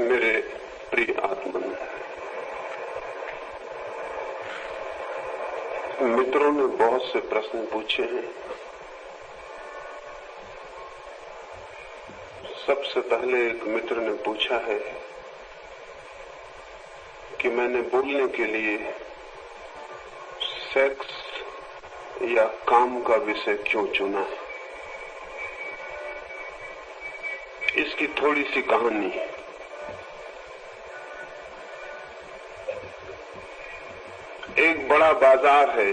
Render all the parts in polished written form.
मेरे प्रिय आत्मन, मित्रों ने बहुत से प्रश्न पूछे हैं। सबसे पहले एक मित्र ने पूछा है कि मैंने बोलने के लिए सेक्स या काम का विषय क्यों चुना है। इसकी थोड़ी सी कहानी है। एक बड़ा बाजार है।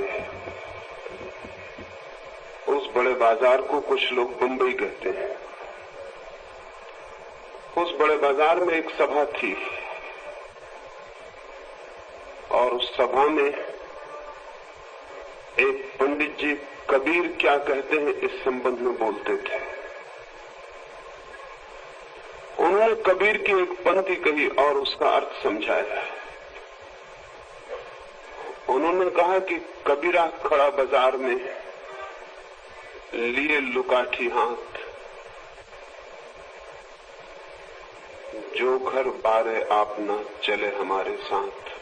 उस बड़े बाजार को कुछ लोग बंबई कहते हैं। उस बड़े बाजार में एक सभा थी और उस सभा में एक पंडित जी कबीर क्या कहते हैं इस संबंध में बोलते थे। उन्होंने कबीर की एक पंक्ति कही और उसका अर्थ समझाया। उन्होंने कहा कि कबीरा खड़ा बाजार में लिए लुकाठी हाथ, जो घर बारे आप न चले हमारे साथ।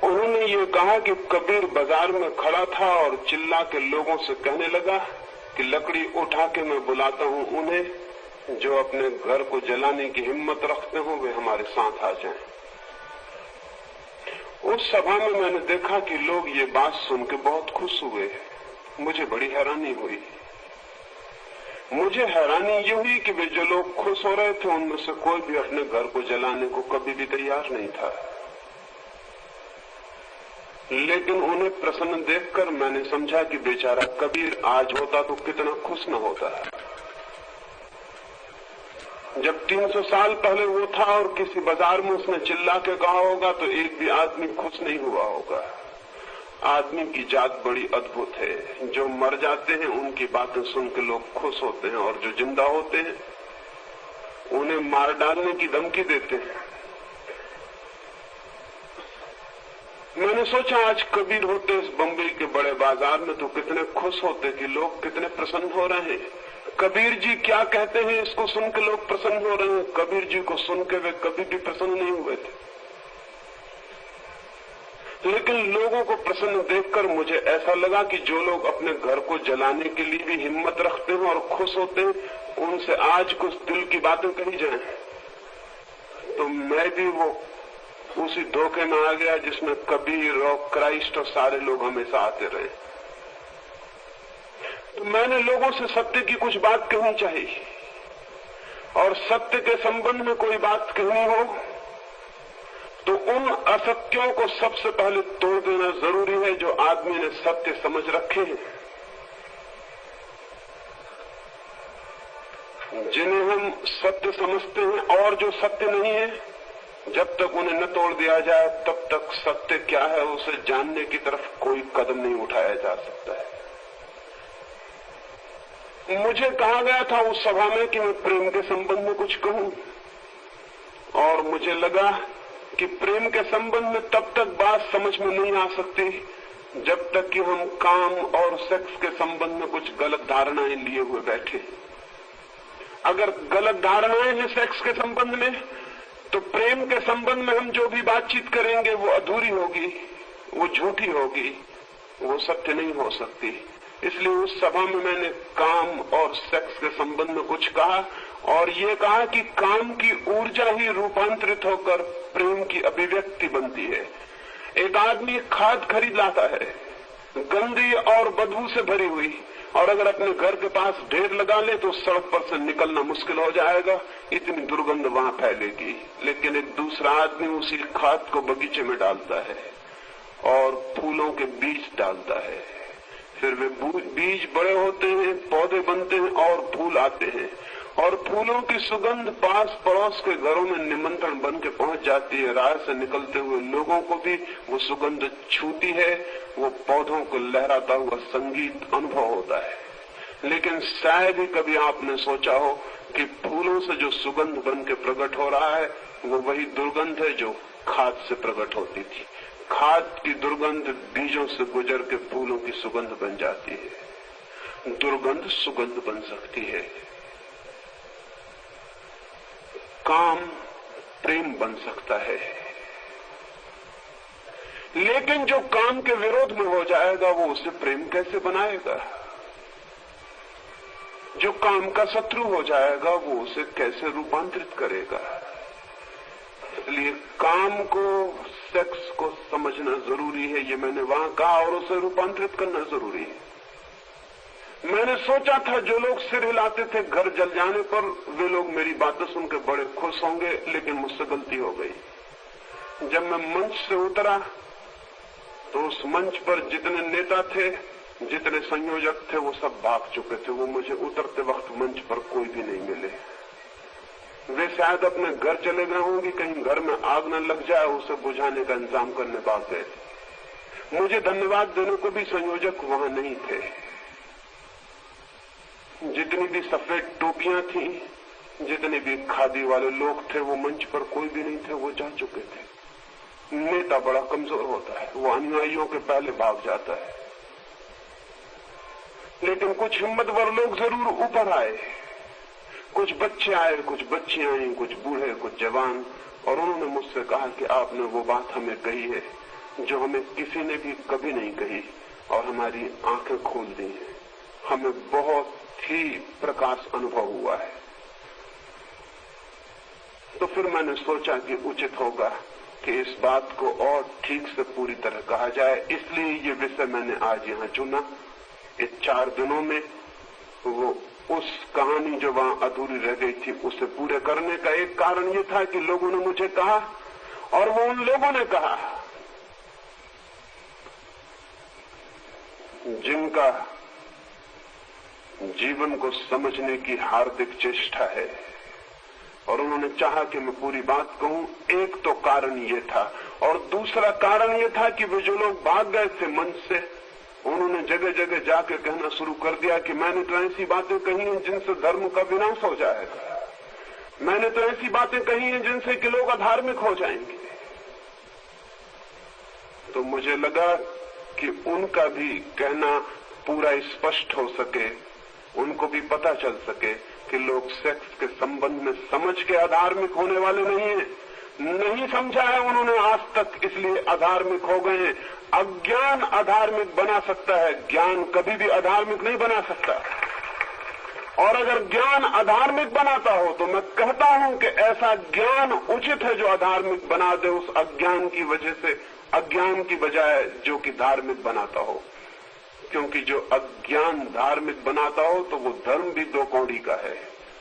उन्होंने ये कहा कि कबीर बाजार में खड़ा था और चिल्ला के लोगों से कहने लगा कि लकड़ी उठा के मैं बुलाता हूं उन्हें जो अपने घर को जलाने की हिम्मत रखते हो, वे हमारे साथ आ जाएं। उस सभा में मैंने देखा कि लोग ये बात सुन के बहुत खुश हुए। मुझे बड़ी हैरानी हुई। मुझे हैरानी ये हुई कि वे जो लोग खुश हो रहे थे उनमें से कोई भी अपने घर को जलाने को कभी भी तैयार नहीं था। लेकिन उन्हें प्रसन्न देखकर मैंने समझा कि बेचारा कबीर आज होता तो कितना खुश न होता। जब 300 साल पहले वो था और किसी बाजार में उसने चिल्ला के कहा होगा तो एक भी आदमी खुश नहीं हुआ होगा। आदमी की जात बड़ी अद्भुत है। जो मर जाते हैं उनकी बातें सुन के लोग खुश होते हैं और जो जिंदा होते हैं उन्हें मार डालने की धमकी देते हैं। मैंने सोचा आज कबीर होते इस बंबई के बड़े बाजार में तो कितने खुश होते कि लोग कितने प्रसन्न हो रहे हैं। कबीर जी क्या कहते हैं इसको सुन के लोग प्रसन्न हो रहे हैं। कबीर जी को सुन के वे कभी भी प्रसन्न नहीं हुए थे। लेकिन लोगों को प्रसन्न देखकर मुझे ऐसा लगा कि जो लोग अपने घर को जलाने के लिए भी हिम्मत रखते हैं और खुश होते हैं उनसे आज कुछ दिल की बातें कही जाएं। तो मैं भी वो उसी धोखे में आ गया जिसमें कबीर और क्राइस्ट और सारे लोग हमेशा आते रहे। तो मैंने लोगों से सत्य की कुछ बात कहनी चाहिए और सत्य के संबंध में कोई बात कहनी हो तो उन असत्यों को सबसे पहले तोड़ देना जरूरी है जो आदमी ने सत्य समझ रखे हैं, जिन्हें हम सत्य समझते हैं। और जो सत्य नहीं है, जब तक उन्हें न तोड़ दिया जाए तब तक सत्य क्या है उसे जानने की तरफ कोई कदम नहीं उठाया जा सकता है। मुझे कहा गया था उस सभा में कि मैं प्रेम के संबंध में कुछ कहूं और मुझे लगा कि प्रेम के संबंध में तब तक बात समझ में नहीं आ सकती जब तक कि हम काम और सेक्स के संबंध में कुछ गलत धारणाएं लिए हुए बैठे। अगर गलत धारणाएं हैं सेक्स के संबंध में तो प्रेम के संबंध में हम जो भी बातचीत करेंगे वो अधूरी होगी, वो झूठी होगी, वो सत्य नहीं हो सकती। इसलिए उस सभा में मैंने काम और सेक्स के संबंध में कुछ कहा और ये कहा कि काम की ऊर्जा ही रूपांतरित होकर प्रेम की अभिव्यक्ति बनती है। एक आदमी खाद खरीद लाता है गंदी और बदबू से भरी हुई, और अगर अपने घर के पास ढेर लगा ले तो सड़क पर से निकलना मुश्किल हो जाएगा, इतनी दुर्गंध वहां फैलेगी। लेकिन एक दूसरा आदमी उसी खाद को बगीचे में डालता है और फूलों के बीज डालता है। फिर वे बीज बड़े होते हैं, पौधे बनते हैं और फूल आते हैं और फूलों की सुगंध पास पड़ोस के घरों में निमंत्रण बन के पहुंच जाती है। राह से निकलते हुए लोगों को भी वो सुगंध छूती है। वो पौधों को लहराता हुआ संगीत अनुभव होता है। लेकिन शायद ही कभी आपने सोचा हो कि फूलों से जो सुगंध बन के प्रकट हो रहा है वो वही दुर्गंध है जो खाद से प्रकट होती थी। खाद की दुर्गंध बीजों से गुजर के फूलों की सुगंध बन जाती है। दुर्गंध सुगंध बन सकती है। काम प्रेम बन सकता है, लेकिन जो काम के विरोध में हो जाएगा वो उसे प्रेम कैसे बनाएगा? जो काम का शत्रु हो जाएगा वो उसे कैसे रूपांतरित करेगा? इसलिए काम को, सेक्स को समझना जरूरी है, ये मैंने वहां कहा, और उसे रूपांतरित करना जरूरी है। मैंने सोचा था जो लोग सिर हिलाते थे घर जल जाने पर, वे लोग मेरी बातें सुनकर बड़े खुश होंगे, लेकिन मुझसे गलती हो गई। जब मैं मंच से उतरा तो उस मंच पर जितने नेता थे, जितने संयोजक थे, वो सब भाग चुके थे। वो मुझे उतरते वक्त मंच पर कोई भी नहीं मिले। वे शायद अपने घर चले गए होंगे, कहीं घर में आग न लग जाए उसे बुझाने का इंतजाम करने भाग गए थे। मुझे धन्यवाद देने को भी संयोजक वहां नहीं थे। जितनी भी सफेद टोपियां थी, जितने भी खादी वाले लोग थे, वो मंच पर कोई भी नहीं थे, वो जा चुके थे। नेता बड़ा कमजोर होता है, वो अनुयायियों के पहले भाग जाता है। लेकिन कुछ हिम्मतवर लोग जरूर ऊपर आए। कुछ बच्चे आए, कुछ बच्चियां आई, कुछ बूढ़े, कुछ जवान, और उन्होंने मुझसे कहा कि आपने वो बात हमें कही है जो हमें किसी ने भी कभी नहीं कही, और हमारी आंखें खोल दी हैं। हमें बहुत ही प्रकाश अनुभव हुआ है। तो फिर मैंने सोचा कि उचित होगा कि इस बात को और ठीक से पूरी तरह कहा जाए, इसलिए ये विषय मैंने आज यहाँ चुना। इस 4 दिनों में वो उस कहानी जो वहां अधूरी रह गई थी उसे पूरे करने का एक कारण ये था कि लोगों ने मुझे कहा, और वो उन लोगों ने कहा जिनका जीवन को समझने की हार्दिक चेष्टा है, और उन्होंने चाहा कि मैं पूरी बात कहूं। एक तो कारण ये था, और दूसरा कारण ये था कि वे जो लोग भाग गए थे मंच से, उन्होंने जगह जगह जाके कहना शुरू कर दिया कि मैंने तो ऐसी बातें कही हैं जिनसे धर्म का विनाश हो जाएगा, मैंने तो ऐसी बातें कही हैं जिनसे कि लोग अधार्मिक हो जाएंगे। तो मुझे लगा कि उनका भी कहना पूरा स्पष्ट हो सके, उनको भी पता चल सके कि लोग सेक्स के संबंध में समझ के अधार्मिक होने वाले नहीं हैं। नहीं समझा है उन्होंने आज तक, इसलिए अधार्मिक हो गए हैं। अज्ञान अधार्मिक बना सकता है, ज्ञान कभी भी अधार्मिक नहीं बना सकता। और अगर ज्ञान अधार्मिक बनाता हो तो मैं कहता हूं कि ऐसा ज्ञान उचित है जो अधार्मिक बना दे उस अज्ञान की वजह से, अज्ञान की बजाय जो कि धार्मिक बनाता हो। क्योंकि जो अज्ञान धार्मिक बनाता हो तो वो धर्म भी 2 कौड़ी का है,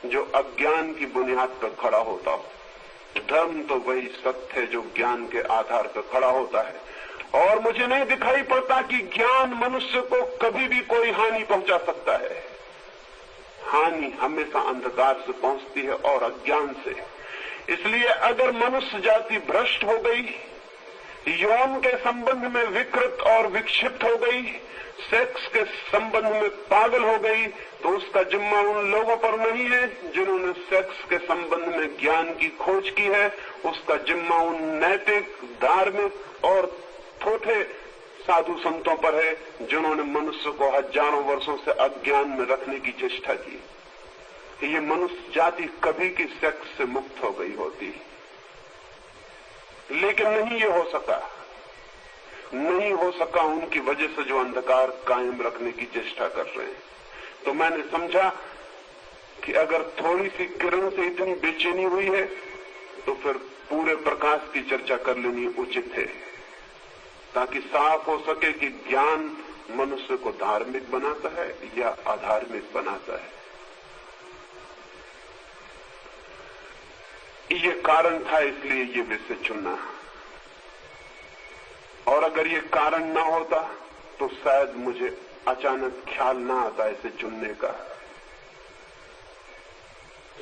जो अज्ञान की बुनियाद पर खड़ा होता हो। धर्म तो वही सत्य है जो ज्ञान के आधार पर खड़ा होता है। और मुझे नहीं दिखाई पड़ता कि ज्ञान मनुष्य को कभी भी कोई हानि पहुंचा सकता है। हानि हमेशा अंधकार से पहुंचती है और अज्ञान से। इसलिए अगर मनुष्य जाति भ्रष्ट हो गई, यौन के संबंध में विकृत और विक्षिप्त हो गई, सेक्स के संबंध में पागल हो गई, तो उसका जिम्मा उन लोगों पर नहीं है जिन्होंने सेक्स के संबंध में ज्ञान की खोज की है। उसका जिम्मा उन नैतिक, धार्मिक और थोथे साधु संतों पर है जिन्होंने मनुष्य को हजारों वर्षों से अज्ञान में रखने की चेष्टा की। ये मनुष्य जाति कभी की सेक्स से मुक्त हो गई होती, लेकिन नहीं ये हो सका। नहीं हो सका उनकी वजह से जो अंधकार कायम रखने की चेष्टा कर रहे हैं। तो मैंने समझा कि अगर थोड़ी सी किरण से इतनी बेचैनी हुई है तो फिर पूरे प्रकाश की चर्चा कर लेनी उचित है, ताकि साफ हो सके कि ज्ञान मनुष्य को धार्मिक बनाता है या अधार्मिक बनाता है। ये कारण था, इसलिए ये विषय चुना। और अगर ये कारण ना होता तो शायद मुझे अचानक ख्याल ना आता इसे चुनने का,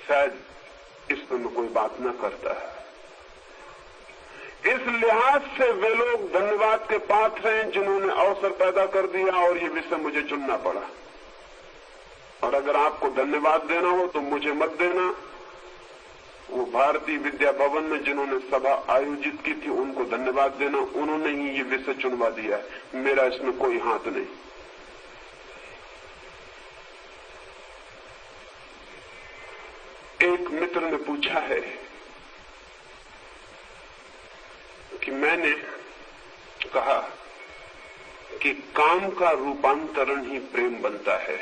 शायद इस पर मैं कोई बात ना करता। इस लिहाज से वे लोग धन्यवाद के पात्र हैं जिन्होंने अवसर पैदा कर दिया और ये विषय मुझे चुनना पड़ा। और अगर आपको धन्यवाद देना हो तो मुझे मत देना। वो भारतीय विद्या भवन में जिन्होंने सभा आयोजित की थी उनको धन्यवाद देना, उन्होंने ही ये विषय चुनवा दिया है, मेरा इसमें कोई हाथ नहीं। एक मित्र ने पूछा है मैंने कहा कि काम का रूपांतरण ही प्रेम बनता है,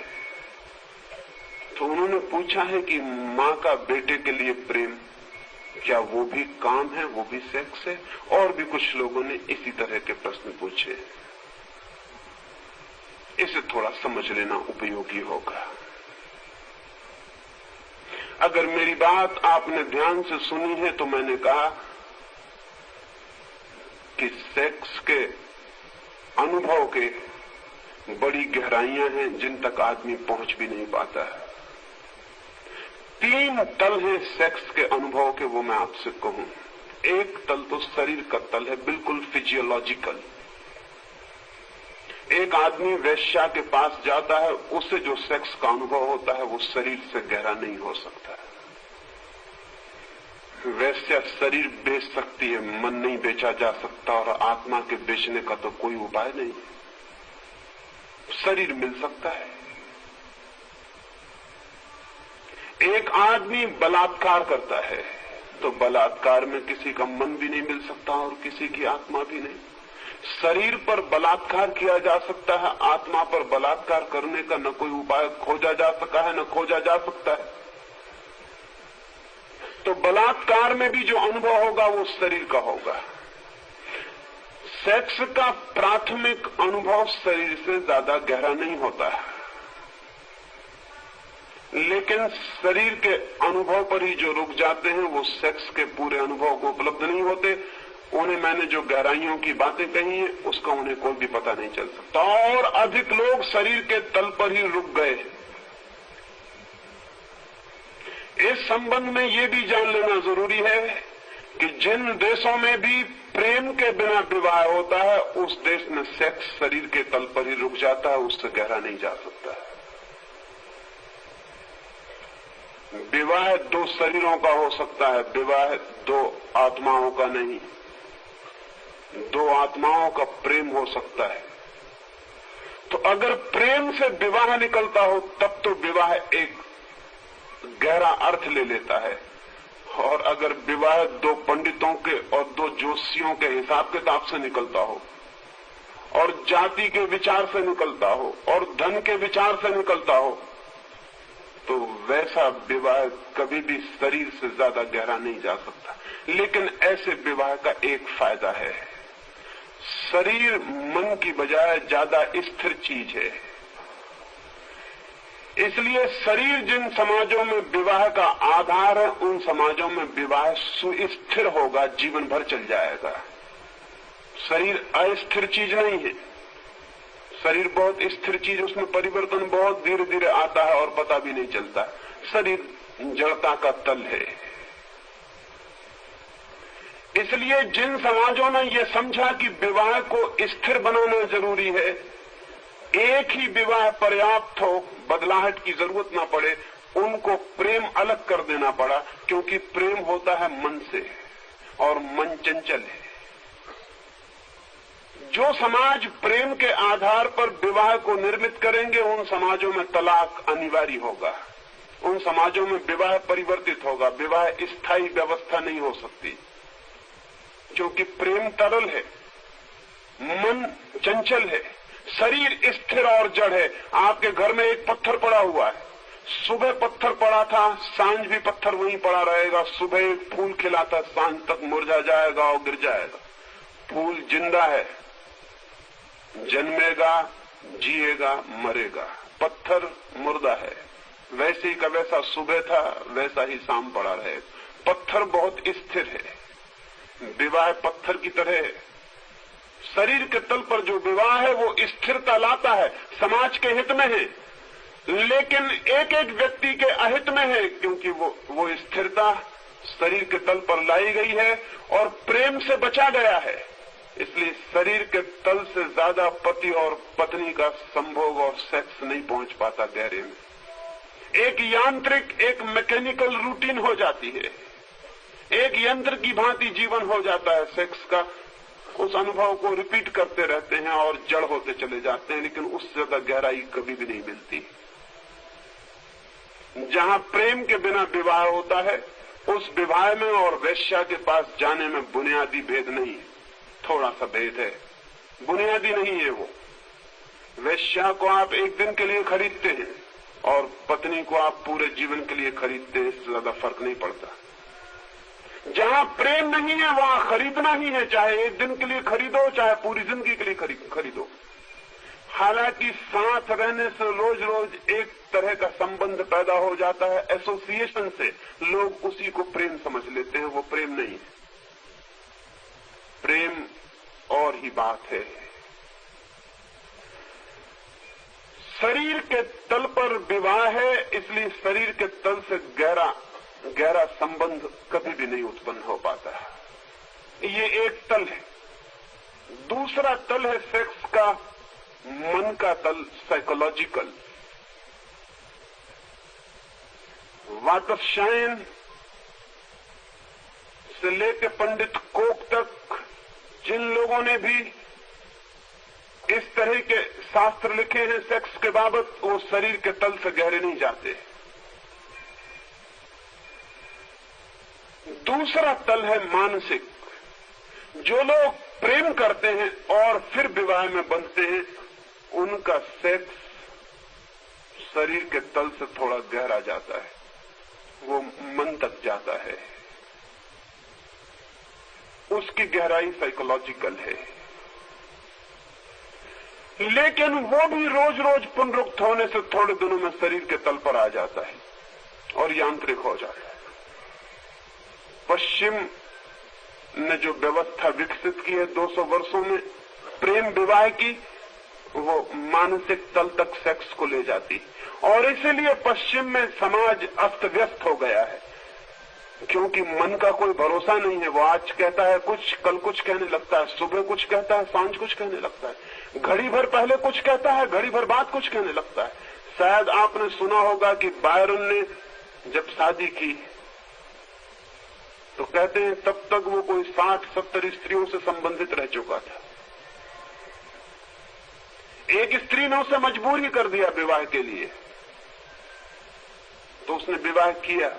तो उन्होंने पूछा है कि माँ का बेटे के लिए प्रेम, क्या वो भी काम है, वो भी सेक्स है? और भी कुछ लोगों ने इसी तरह के प्रश्न पूछे। इसे थोड़ा समझ लेना उपयोगी होगा। अगर मेरी बात आपने ध्यान से सुनी है तो मैंने कहा कि सेक्स के अनुभव के बड़ी गहराइयां हैं जिन तक आदमी पहुंच भी नहीं पाता है। 3 तल हैं सेक्स के अनुभव के, वो मैं आपसे कहूं। एक तल तो शरीर का तल है, बिल्कुल फिजियोलॉजिकल। एक आदमी वेश्या के पास जाता है, उससे जो सेक्स का अनुभव होता है वो शरीर से गहरा नहीं हो सकता। वेश्या शरीर बेच सकती है, मन नहीं बेचा जा सकता, और आत्मा के बेचने का तो कोई उपाय नहीं। शरीर मिल सकता है। एक आदमी बलात्कार करता है तो बलात्कार में किसी का मन भी नहीं मिल सकता और किसी की आत्मा भी नहीं। शरीर पर बलात्कार किया जा सकता है, आत्मा पर बलात्कार करने का न कोई उपाय खोजा जा सका है न खोजा जा सकता है। तो बलात्कार में भी जो अनुभव होगा वो शरीर का होगा। सेक्स का प्राथमिक अनुभव शरीर से ज्यादा गहरा नहीं होता है, लेकिन शरीर के अनुभव पर ही जो रुक जाते हैं वो सेक्स के पूरे अनुभव को उपलब्ध नहीं होते। उन्हें मैंने जो गहराइयों की बातें कही हैं उसका उन्हें कोई भी पता नहीं चल सकता। और अधिक लोग शरीर के तल पर ही रुक गए। इस संबंध में ये भी जान लेना जरूरी है कि जिन देशों में भी प्रेम के बिना विवाह होता है उस देश में सेक्स शरीर के तल पर ही रुक जाता है, उससे गहरा नहीं जा सकता। विवाह 2 शरीरों का हो सकता है, विवाह 2 आत्माओं का नहीं। 2 आत्माओं का प्रेम हो सकता है। तो अगर प्रेम से विवाह निकलता हो तब तो विवाह एक गहरा अर्थ ले लेता है। और अगर विवाह 2 पंडितों के और 2 जोशियों के हिसाब किताब से निकलता हो और जाति के विचार से निकलता हो और धन के विचार से निकलता हो तो वैसा विवाह कभी भी शरीर से ज्यादा गहरा नहीं जा सकता। लेकिन ऐसे विवाह का एक फायदा है, शरीर मन की बजाय ज्यादा स्थिर चीज है। इसलिए शरीर जिन समाजों में विवाह का आधार है उन समाजों में विवाह सुस्थिर होगा, जीवन भर चल जाएगा। शरीर अस्थिर चीज नहीं है, शरीर बहुत स्थिर चीज, उसमें परिवर्तन बहुत धीरे धीरे आता है और पता भी नहीं चलता। शरीर जड़ता का तल है। इसलिए जिन समाजों ने यह समझा कि विवाह को स्थिर बनाना जरूरी है, एक ही विवाह पर्याप्त हो, बदलाहट की जरूरत ना पड़े, उनको प्रेम अलग कर देना पड़ा, क्योंकि प्रेम होता है मन से और मन चंचल है। जो समाज प्रेम के आधार पर विवाह को निर्मित करेंगे उन समाजों में तलाक अनिवार्य होगा, उन समाजों में विवाह परिवर्तित होगा, विवाह स्थायी व्यवस्था नहीं हो सकती, क्योंकि प्रेम तरल है, मन चंचल है, शरीर स्थिर और जड़ है। आपके घर में एक पत्थर पड़ा हुआ है, सुबह पत्थर पड़ा था, सांझ भी पत्थर वहीं पड़ा रहेगा। सुबह एक फूल खिला था, सांझ तक मुरझा जाएगा और गिर जाएगा। फूल जिंदा है, जन्मेगा, जिएगा, मरेगा। पत्थर मुर्दा है, वैसे ही का वैसा सुबह था, वैसा ही शाम पड़ा रहेगा। पत्थर बहुत स्थिर है, विवाह पत्थर की तरह है। शरीर के तल पर जो विवाह है वो स्थिरता लाता है, समाज के हित में है, लेकिन एक एक व्यक्ति के अहित में है, क्योंकि वो स्थिरता शरीर के तल पर लाई गई है और प्रेम से बचा गया है। इसलिए शरीर के तल से ज्यादा पति और पत्नी का संभोग और सेक्स नहीं पहुंच पाता गहरे में। एक यांत्रिक, एक मैकेनिकल रूटीन हो जाती है, एक यंत्र की भांति जीवन हो जाता है सेक्स का। उस अनुभव को रिपीट करते रहते हैं और जड़ होते चले जाते हैं, लेकिन उससे ज्यादा गहराई कभी भी नहीं मिलती। जहां प्रेम के बिना विवाह होता है उस विवाह में और वेश्या के पास जाने में बुनियादी भेद नहीं है। थोड़ा सा भेद है, बुनियादी नहीं है वो। वेश्या को आप एक दिन के लिए खरीदते हैं और पत्नी को आप पूरे जीवन के लिए खरीदते हैं, इससे ज्यादा फर्क नहीं पड़ता। जहां प्रेम नहीं है वहां खरीदना ही है, चाहे एक दिन के लिए खरीदो चाहे पूरी जिंदगी के लिए खरीदो। हालांकि साथ रहने से रोज रोज एक तरह का संबंध पैदा हो जाता है, एसोसिएशन से लोग उसी को प्रेम समझ लेते हैं, वो प्रेम नहीं है। प्रेम और ही बात है। शरीर के तल पर विवाह है, इसलिए शरीर के तल से गहरा संबंध कभी भी नहीं उत्पन्न हो पाता। ये एक तल है। दूसरा तल है सेक्स का, मन का तल, साइकोलॉजिकल। वाटरशाइन से लेकर पंडित कोक तक जिन लोगों ने भी इस तरह के शास्त्र लिखे हैं सेक्स के बाबत, वो शरीर के तल से गहरे नहीं जाते। दूसरा तल है मानसिक। जो लोग प्रेम करते हैं और फिर विवाह में बंधते हैं, उनका सेक्स शरीर के तल से थोड़ा गहरा जाता है, वो मन तक जाता है, उसकी गहराई साइकोलॉजिकल है। लेकिन वो भी रोज रोज पुनरुक्त होने से थोड़े दिनों में शरीर के तल पर आ जाता है और यांत्रिक हो जाता है। पश्चिम ने जो व्यवस्था विकसित की है 200 वर्षों में प्रेम विवाह की, वो मानसिक तल तक सेक्स को ले जाती, और इसीलिए पश्चिम में समाज अस्त व्यस्त हो गया है, क्योंकि मन का कोई भरोसा नहीं है। वो आज कहता है कुछ, कल कुछ कहने लगता है, सुबह कुछ कहता है, सांझ कुछ कहने लगता है, घड़ी भर पहले कुछ कहता है, घड़ी भर बाद कुछ कहने लगता है। शायद आपने सुना होगा कि बायरन ने जब शादी की तो कहते हैं तब तक वो कोई 60-70 स्त्रियों से संबंधित रह चुका था। एक स्त्री ने उसे मजबूर ही कर दिया विवाह के लिए, तो उसने विवाह किया।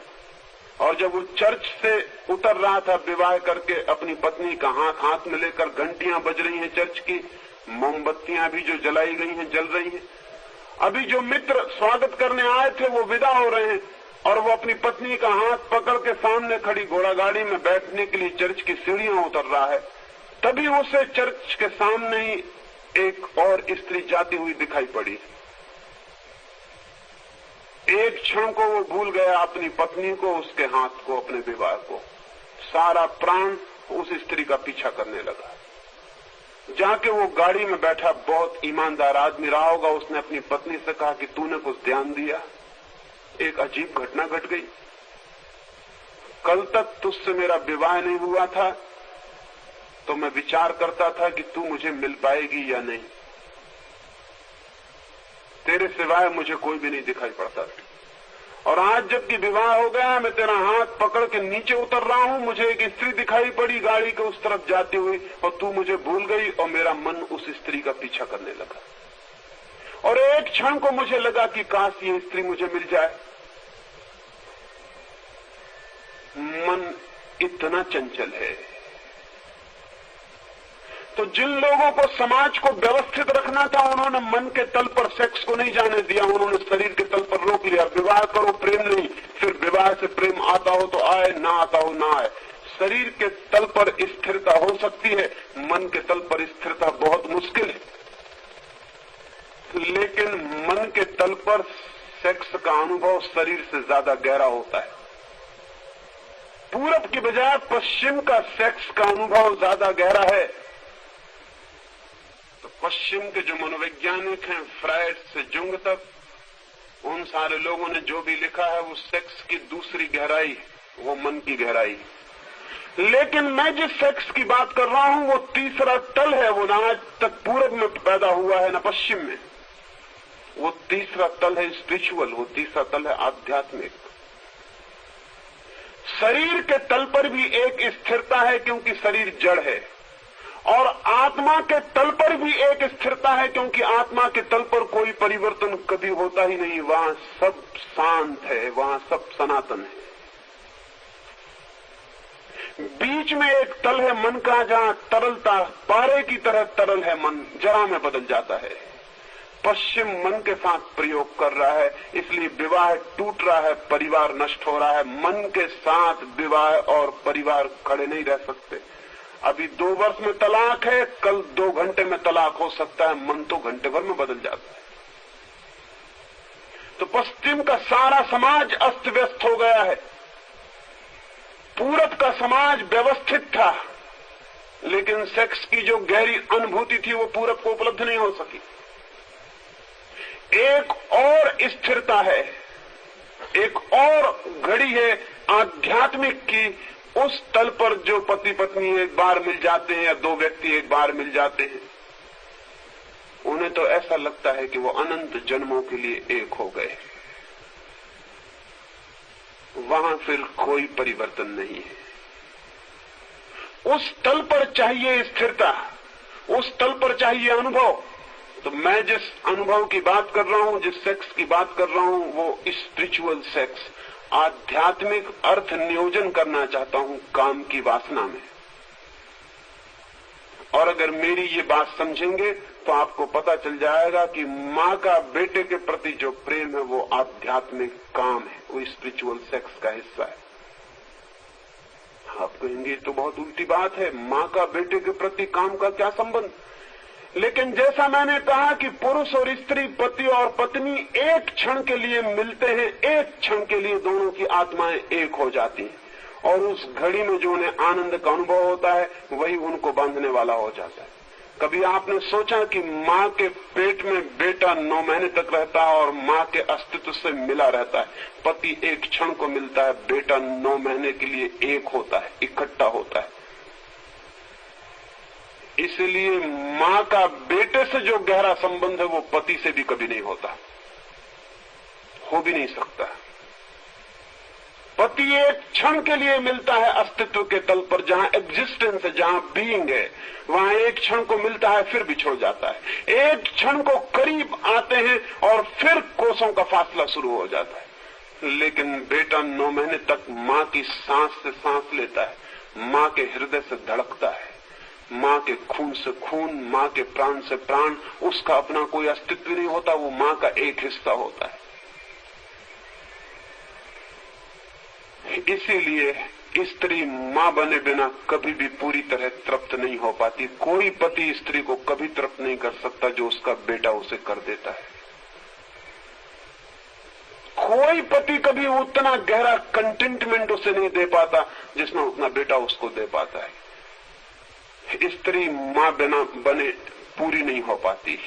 और जब वो चर्च से उतर रहा था विवाह करके, अपनी पत्नी का हाथ में लेकर, घंटियां बज रही हैं चर्च की, मोमबत्तियां भी जो जलाई गई हैं जल रही हैं, अभी जो मित्र स्वागत करने आए थे वो विदा हो रहे हैं, और वो अपनी पत्नी का हाथ पकड़ के सामने खड़ी घोड़ा गाड़ी में बैठने के लिए चर्च की सीढ़ियां उतर रहा है, तभी उसे चर्च के सामने ही एक और स्त्री जाती हुई दिखाई पड़ी। एक क्षण को वो भूल गया अपनी पत्नी को, उसके हाथ को, अपने विवाह को। सारा प्राण उस स्त्री का पीछा करने लगा। जाके वो गाड़ी में बैठा बहुत ईमानदार आदमी रहा होगा, उसने अपनी पत्नी से कहा कि तूने कुछ ध्यान दिया, एक अजीब घटना घट गई। कल तक तुझसे मेरा विवाह नहीं हुआ था तो मैं विचार करता था कि तू मुझे मिल पाएगी या नहीं, तेरे सिवाय मुझे कोई भी नहीं दिखाई पड़ता था। और आज जबकि विवाह हो गया, मैं तेरा हाथ पकड़ के नीचे उतर रहा हूं, मुझे एक स्त्री दिखाई पड़ी गाड़ी के उस तरफ जाती हुई, और तू मुझे भूल गई और मेरा मन उस स्त्री का पीछा करने लगा। और एक क्षण को मुझे लगा कि काश ये स्त्री मुझे मिल जाए। मन इतना चंचल है। तो जिन लोगों को समाज को व्यवस्थित रखना था, उन्होंने मन के तल पर सेक्स को नहीं जाने दिया, उन्होंने शरीर के तल पर रोक लिया। विवाह करो, प्रेम नहीं, फिर विवाह से प्रेम आता हो तो आए, ना आता हो ना आए। शरीर के तल पर स्थिरता हो सकती है, मन के तल पर स्थिरता बहुत मुश्किल है। लेकिन मन के तल पर सेक्स का अनुभव शरीर से ज्यादा गहरा होता है। पूरब की बजाय पश्चिम का सेक्स का अनुभव ज्यादा गहरा है। तो पश्चिम के जो मनोवैज्ञानिक हैं, फ्रायड से जुंग तक, उन सारे लोगों ने जो भी लिखा है वो सेक्स की दूसरी गहराई, वो मन की गहराई। लेकिन मैं जिस सेक्स की बात कर रहा हूं वो तीसरा तल है, वो ना आज तक पूरब में पैदा हुआ है ना पश्चिम में। वो तीसरा तल है स्पिरिचुअल, वो तीसरा तल है आध्यात्मिक। शरीर के तल पर भी एक स्थिरता है क्योंकि शरीर जड़ है, और आत्मा के तल पर भी एक स्थिरता है क्योंकि आत्मा के तल पर कोई परिवर्तन कभी होता ही नहीं। वहां सब शांत है, वहां सब सनातन है। बीच में एक तल है मन का, जहां तरलता पारे की तरह तरल है मन, जरा में बदल जाता है। पश्चिम मन के साथ प्रयोग कर रहा है, इसलिए विवाह टूट रहा है, परिवार नष्ट हो रहा है। मन के साथ विवाह और परिवार खड़े नहीं रह सकते। अभी 2 वर्ष में तलाक है, कल 2 घंटे में तलाक हो सकता है, मन तो घंटे भर में बदल जाता है। तो पश्चिम का सारा समाज अस्त व्यस्त हो गया है। पूरब का समाज व्यवस्थित था, लेकिन सेक्स की जो गहरी अनुभूति थी वो पूरब को उपलब्ध नहीं हो सकी। एक और स्थिरता है, एक और घड़ी है आध्यात्मिक की, उस तल पर जो पति पत्नी एक बार मिल जाते हैं या 2 व्यक्ति एक बार मिल जाते हैं, उन्हें तो ऐसा लगता है कि वो अनंत जन्मों के लिए एक हो गए। वहां फिर कोई परिवर्तन नहीं है। उस तल पर चाहिए स्थिरता, उस तल पर चाहिए अनुभव। तो मैं जिस अनुभव की बात कर रहा हूं, जिस सेक्स की बात कर रहा हूं, वो स्पिरिचुअल सेक्स, आध्यात्मिक अर्थ नियोजन करना चाहता हूं काम की वासना में। और अगर मेरी ये बात समझेंगे तो आपको पता चल जाएगा कि मां का बेटे के प्रति जो प्रेम है वो आध्यात्मिक काम है, वो स्पिरिचुअल सेक्स का हिस्सा है। आप कहेंगे तो बहुत उल्टी बात है, मां का बेटे के प्रति काम का क्या संबंध? लेकिन जैसा मैंने कहा कि पुरुष और स्त्री, पति और पत्नी एक क्षण के लिए मिलते हैं, एक क्षण के लिए दोनों की आत्माएं एक हो जाती हैं, और उस घड़ी में जो उन्हें आनंद का अनुभव होता है वही उनको बांधने वाला हो जाता है। कभी आपने सोचा कि मां के पेट में बेटा 9 महीने तक रहता है और मां के अस्तित्व से मिला रहता है? पति एक क्षण को मिलता है, बेटा 9 महीने के लिए एक होता है, इकट्ठा होता है। इसलिए मां का बेटे से जो गहरा संबंध है वो पति से भी कभी नहीं होता, हो भी नहीं सकता। पति एक क्षण के लिए मिलता है अस्तित्व के तल पर, जहां एग्जिस्टेंस है, जहां बीइंग है, वहां एक क्षण को मिलता है, फिर बिछड़ जाता है। एक क्षण को करीब आते हैं और फिर कोसों का फासला शुरू हो जाता है। लेकिन बेटा 9 महीने तक मां की सांस से सांस लेता है, मां के हृदय से धड़कता है, मां के खून से खून, मां के प्राण से प्राण। उसका अपना कोई अस्तित्व नहीं होता, वो मां का एक हिस्सा होता है। इसीलिए स्त्री मां बने बिना कभी भी पूरी तरह तृप्त नहीं हो पाती। कोई पति स्त्री को कभी तृप्त नहीं कर सकता जो उसका बेटा उसे कर देता है। कोई पति कभी उतना गहरा कंटेंटमेंट उसे नहीं दे पाता जितना उतना बेटा उसको दे पाता है। स्त्री मां बिना बने पूरी नहीं हो पाती।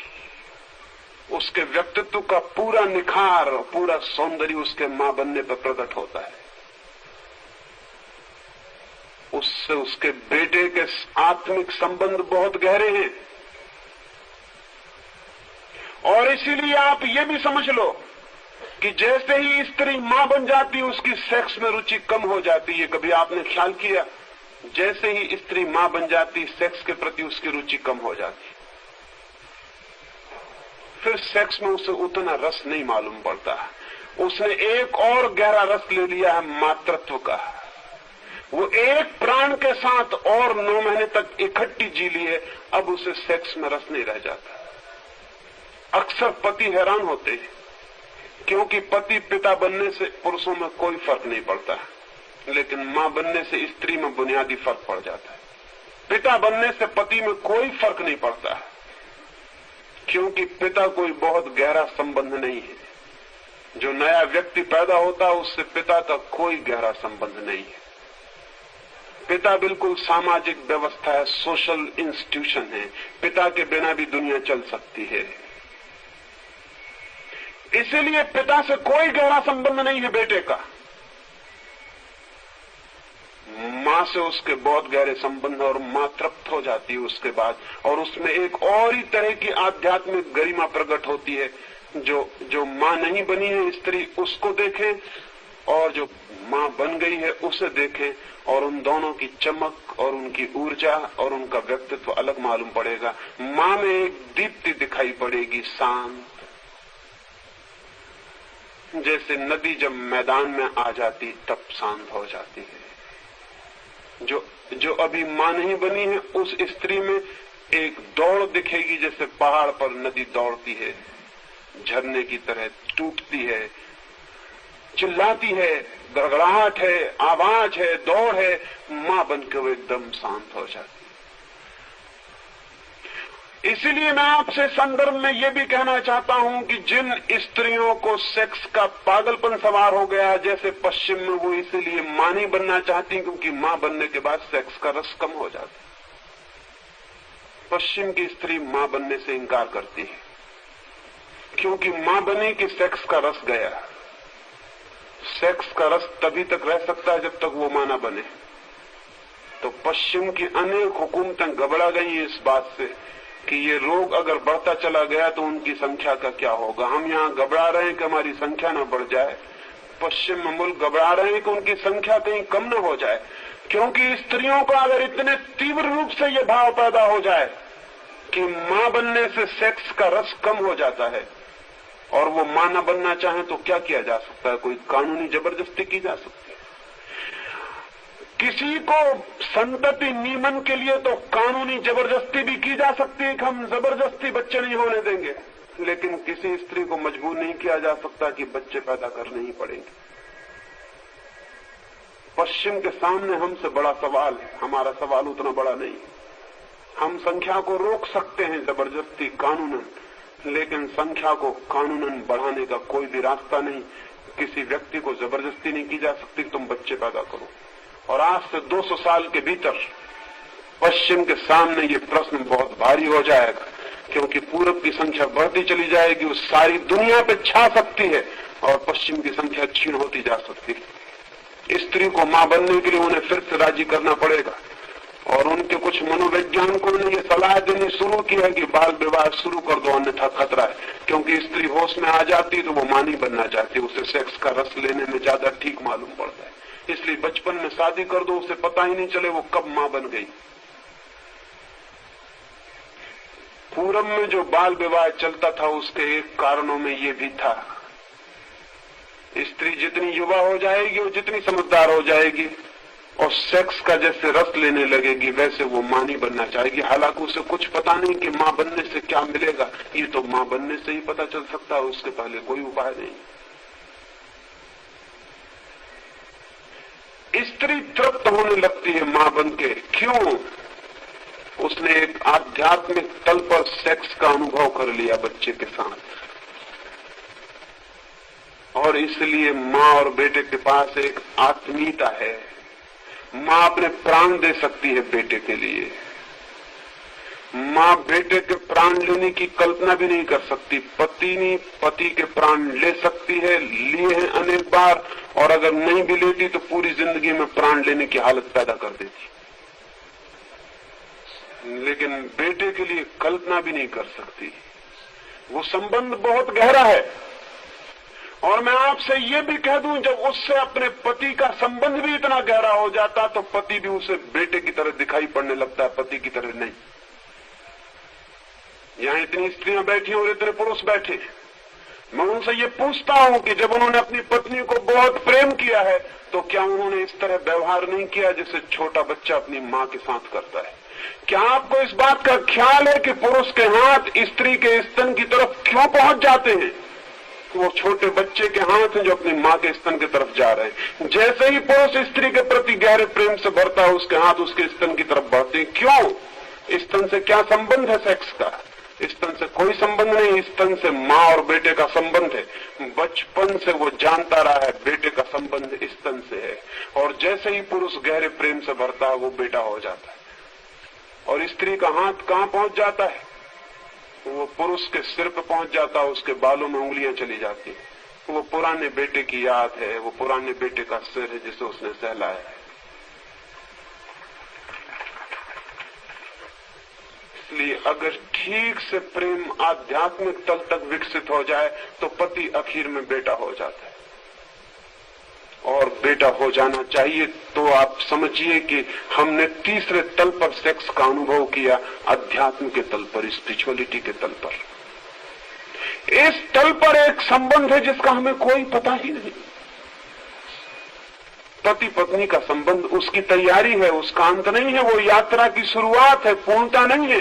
उसके व्यक्तित्व का पूरा निखार, पूरा सौंदर्य उसके मां बनने पर प्रकट होता है। उससे उसके बेटे के आत्मिक संबंध बहुत गहरे हैं। और इसीलिए आप ये भी समझ लो कि जैसे ही स्त्री मां बन जाती है उसकी सेक्स में रुचि कम हो जाती है। कभी आपने ख्याल किया? जैसे ही स्त्री मां बन जाती, सेक्स के प्रति उसकी रुचि कम हो जाती। फिर सेक्स में उसे उतना रस नहीं मालूम पड़ता। उसने एक और गहरा रस ले लिया है मातृत्व का। वो एक प्राण के साथ और 9 महीने तक इकट्ठी जी ली है, अब उसे सेक्स में रस नहीं रह जाता। अक्सर पति हैरान होते हैं क्योंकि पति पिता बनने से पुरुषों में कोई फर्क नहीं पड़ता, लेकिन मां बनने से स्त्री में बुनियादी फर्क पड़ जाता है। पिता बनने से पति में कोई फर्क नहीं पड़ता, क्योंकि पिता कोई बहुत गहरा संबंध नहीं है। जो नया व्यक्ति पैदा होता है उससे पिता का कोई गहरा संबंध नहीं है। पिता बिल्कुल सामाजिक व्यवस्था है, सोशल इंस्टीट्यूशन है। पिता के बिना भी दुनिया चल सकती है। इसीलिए पिता से कोई गहरा संबंध नहीं है बेटे का। मां से उसके बहुत गहरे संबंध, और मां तृप्त हो जाती है उसके बाद, और उसमें एक और ही तरह की आध्यात्मिक गरिमा प्रकट होती है। जो मां नहीं बनी है स्त्री उसको देखें, और जो मां बन गई है उसे देखें, और उन दोनों की चमक और उनकी ऊर्जा और उनका व्यक्तित्व अलग मालूम पड़ेगा। मां में एक दीप्ति दिखाई पड़ेगी, शांत, जैसे नदी जब मैदान में आ जाती तब शांत हो जाती है। जो अभी मां नहीं बनी है, उस स्त्री में एक दौड़ दिखेगी, जैसे पहाड़ पर नदी दौड़ती है, झरने की तरह टूटती है, चिल्लाती है, गड़गड़ाहट है, आवाज है, दौड़ है। मां बनकर वो एकदम शांत हो जाती। इसीलिए मैं आपसे संदर्भ में यह भी कहना चाहता हूं कि जिन स्त्रियों को सेक्स का पागलपन सवार हो गया, जैसे पश्चिम में, वो इसीलिए मां नहीं बनना चाहती क्योंकि मां बनने के बाद सेक्स का रस कम हो जाता। पश्चिम की स्त्री मां बनने से इंकार करती है क्योंकि मां बनी कि सेक्स का रस गया। सेक्स का रस तभी तक रह सकता है जब तक वो मां ना बने। तो पश्चिम की अनेक हुकूमतें घबरा गई इस बात से कि ये रोग अगर बढ़ता चला गया तो उनकी संख्या का क्या होगा। हम यहाँ घबरा रहे हैं कि हमारी संख्या न बढ़ जाए, पश्चिम में मुल्क घबरा रहे हैं कि उनकी संख्या कहीं कम न हो जाए, क्योंकि स्त्रियों का अगर इतने तीव्र रूप से ये भाव पैदा हो जाए कि मां बनने से सेक्स का रस कम हो जाता है और वो मां न बनना चाहे तो क्या किया जा सकता है? कोई कानूनी जबरदस्ती की जा सकती है। किसी को संतति नियमन के लिए तो कानूनी जबरदस्ती भी की जा सकती है कि हम जबरदस्ती बच्चे नहीं होने देंगे, लेकिन किसी स्त्री को मजबूर नहीं किया जा सकता कि बच्चे पैदा करने ही पड़ेंगे। पश्चिम के सामने हमसे बड़ा सवाल है, हमारा सवाल उतना बड़ा नहीं। हम संख्या को रोक सकते हैं जबरदस्ती कानूनन, लेकिन संख्या को कानूनन बढ़ाने का कोई भी रास्ता नहीं। किसी व्यक्ति को जबरदस्ती नहीं की जा सकती तुम बच्चे पैदा करो। और आज से 200 साल के भीतर पश्चिम के सामने ये प्रश्न बहुत भारी हो जाएगा, क्योंकि पूरब की संख्या बढ़ती चली जाएगी, वो सारी दुनिया पे छा सकती है और पश्चिम की संख्या क्षीण होती जा सकती है। स्त्री को मां बनने के लिए उन्हें फिर से राजी करना पड़ेगा और उनके कुछ मनोवैज्ञानिकों ने ये सलाह देनी शुरू की है कि बाल विवाह शुरू कर दो, अन्यथा खतरा है। क्योंकि स्त्री होश में आ जाती तो वो मां नहीं बनना चाहती, उसे सेक्स का रस लेने में ज्यादा ठीक मालूम पड़ता है। इसलिए बचपन में शादी कर दो, उसे पता ही नहीं चले वो कब मां बन गई। पूरब में जो बाल विवाह चलता था उसके एक कारणों में ये भी था। स्त्री जितनी युवा हो जाएगी और जितनी समझदार हो जाएगी और सेक्स का जैसे रस लेने लगेगी, वैसे वो मां नहीं बनना चाहेगी। हालांकि उसे कुछ पता नहीं कि मां बनने से क्या मिलेगा, ये तो मां बनने से ही पता चल सकता है, उसके पहले कोई उपाय नहीं। स्त्री तृप्त होने लगती है मां बन के। क्यों? उसने एक आध्यात्मिक तल पर सेक्स का अनुभव कर लिया बच्चे के साथ, और इसलिए मां और बेटे के पास एक आत्मीयता है। मां अपने प्राण दे सकती है बेटे के लिए। मां बेटे के प्राण लेने की कल्पना भी नहीं कर सकती। पत्नी पति के प्राण ले सकती है, लिए हैं अनेक बार, और अगर नहीं भी लेती तो पूरी जिंदगी में प्राण लेने की हालत पैदा कर देती। लेकिन बेटे के लिए कल्पना भी नहीं कर सकती। वो संबंध बहुत गहरा है। और मैं आपसे ये भी कह दूं, जब उससे अपने पति का संबंध भी इतना गहरा हो जाता तो पति भी उसे बेटे की तरह दिखाई पड़ने लगता है, पति की तरह नहीं। यहां इतनी स्त्रियां बैठी और इतने पुरुष बैठे, मैं उनसे ये पूछता हूं कि जब उन्होंने अपनी पत्नी को बहुत प्रेम किया है तो क्या उन्होंने इस तरह व्यवहार नहीं किया जैसे छोटा बच्चा अपनी मां के साथ करता है? क्या आपको इस बात का ख्याल है कि पुरुष के हाथ स्त्री के स्तन की तरफ क्यों पहुंच जाते हैं? वो छोटे बच्चे के हाथ हैं जो अपनी मां के स्तन की तरफ जा रहे हैं। जैसे ही पुरुष स्त्री के प्रति गहरे प्रेम से भरता है, उसके हाथ उसके स्तन की तरफ बढ़ते हैं। क्यों? स्तन से क्या संबंध है सेक्स का? स्तन से कोई संबंध नहीं। स्तन से मां और बेटे का संबंध है। बचपन से वो जानता रहा है बेटे का संबंध स्तन से है, और जैसे ही पुरुष गहरे प्रेम से भरता है वो बेटा हो जाता है। और स्त्री का हाथ कहां पहुंच जाता है? वो पुरुष के सिर पर पहुंच जाता है, उसके बालों में उंगलियां चली जाती है। वो पुराने बेटे की याद है, वो पुराने बेटे का सिर है जिसे उसने सहलाया है। इसलिए अगर ठीक से प्रेम आध्यात्मिक तल तक विकसित हो जाए तो पति आखिर में बेटा हो जाता है, और बेटा हो जाना चाहिए। तो आप समझिए कि हमने तीसरे तल पर सेक्स का अनुभव किया, अध्यात्म के तल पर, स्पिरिचुअलिटी के तल पर। इस तल पर एक संबंध है जिसका हमें कोई पता ही नहीं। पति पत्नी का संबंध उसकी तैयारी है, उसका अंत नहीं है, वो यात्रा की शुरुआत है, पूर्णता नहीं है।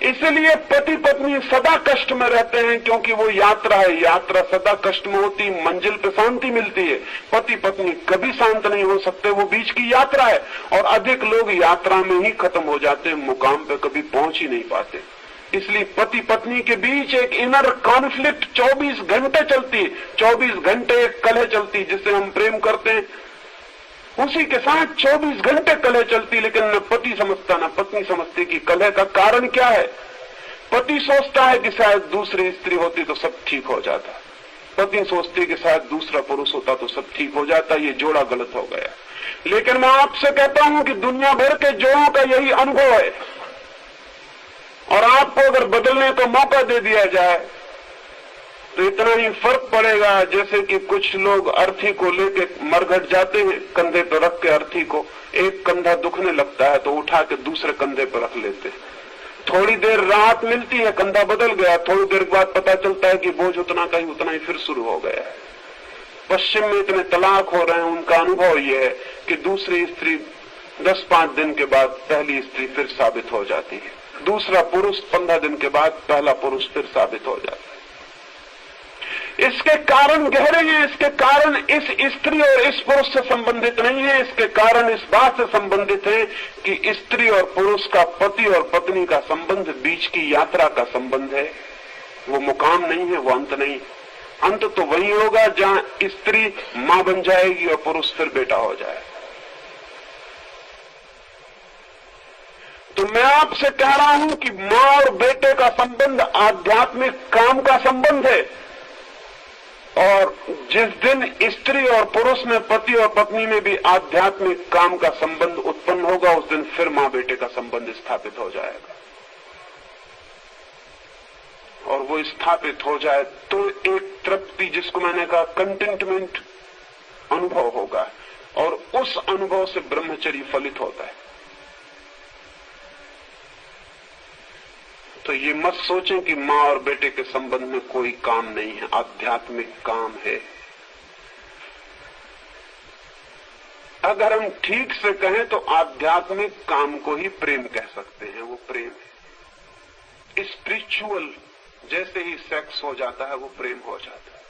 इसलिए पति पत्नी सदा कष्ट में रहते हैं, क्योंकि वो यात्रा है। यात्रा सदा कष्ट में होती, मंजिल पे शांति मिलती है। पति पत्नी कभी शांत नहीं हो सकते, वो बीच की यात्रा है। और अधिक लोग यात्रा में ही खत्म हो जाते हैं, मुकाम पे कभी पहुंच ही नहीं पाते। इसलिए पति पत्नी के बीच एक इनर कॉन्फ्लिक्ट 24 घंटे चलती है। 24 घंटे एक कलह चलती, जिससे हम प्रेम करते हैं उसी के साथ 24 घंटे कलह चलती। लेकिन न पति समझता न पत्नी समझती कि कलह का कारण क्या है। पति सोचता है कि शायद दूसरी स्त्री होती तो सब ठीक हो जाता, पत्नी सोचती है कि शायद दूसरा पुरुष होता तो सब ठीक हो जाता, ये जोड़ा गलत हो गया। लेकिन मैं आपसे कहता हूं कि दुनिया भर के जोड़ों का यही अनुभव है। और आपको अगर बदलने का मौका दे दिया जाए तो इतना ही फर्क पड़ेगा, जैसे कि कुछ लोग अर्थी को लेके मरघट जाते हैं, कंधे पर रख के अर्थी को, एक कंधा दुखने लगता है तो उठा के दूसरे कंधे पर रख लेते हैं। थोड़ी देर राहत मिलती है, कंधा बदल गया, थोड़ी देर बाद पता चलता है कि बोझ उतना का ही उतना ही फिर शुरू हो गया है। पश्चिम में इतने तलाक हो रहे हैं, उनका अनुभव यह है कि दूसरी स्त्री 10-5 दिन के बाद पहली स्त्री फिर साबित हो जाती है, दूसरा पुरुष 15 दिन के बाद पहला पुरुष फिर साबित हो जाता है। इसके कारण गहरे हैं। इसके कारण इस स्त्री और इस पुरुष से संबंधित नहीं है। इसके कारण इस बात से संबंधित है कि स्त्री और पुरुष का, पति और पत्नी का संबंध बीच की यात्रा का संबंध है। वो मुकाम नहीं है, वो अंत नहीं। अंत तो वही होगा जहां स्त्री मां बन जाएगी और पुरुष फिर बेटा हो जाए। तो मैं आपसे कह रहा हूं कि मां और बेटे का संबंध आध्यात्मिक काम का संबंध है। और जिस दिन स्त्री और पुरुष में, पति और पत्नी में भी आध्यात्मिक काम का संबंध उत्पन्न होगा, उस दिन फिर मां बेटे का संबंध स्थापित हो जाएगा। और वो स्थापित हो जाए तो एक तृप्ति, जिसको मैंने कहा कंटेंटमेंट अनुभव होगा, और उस अनुभव से ब्रह्मचर्य फलित होता है। तो ये मत सोचें कि मां और बेटे के संबंध में कोई काम नहीं है, आध्यात्मिक काम है। अगर हम ठीक से कहें तो आध्यात्मिक काम को ही प्रेम कह सकते हैं। वो प्रेम है स्पिरिचुअल। जैसे ही सेक्स हो जाता है वो प्रेम हो जाता है।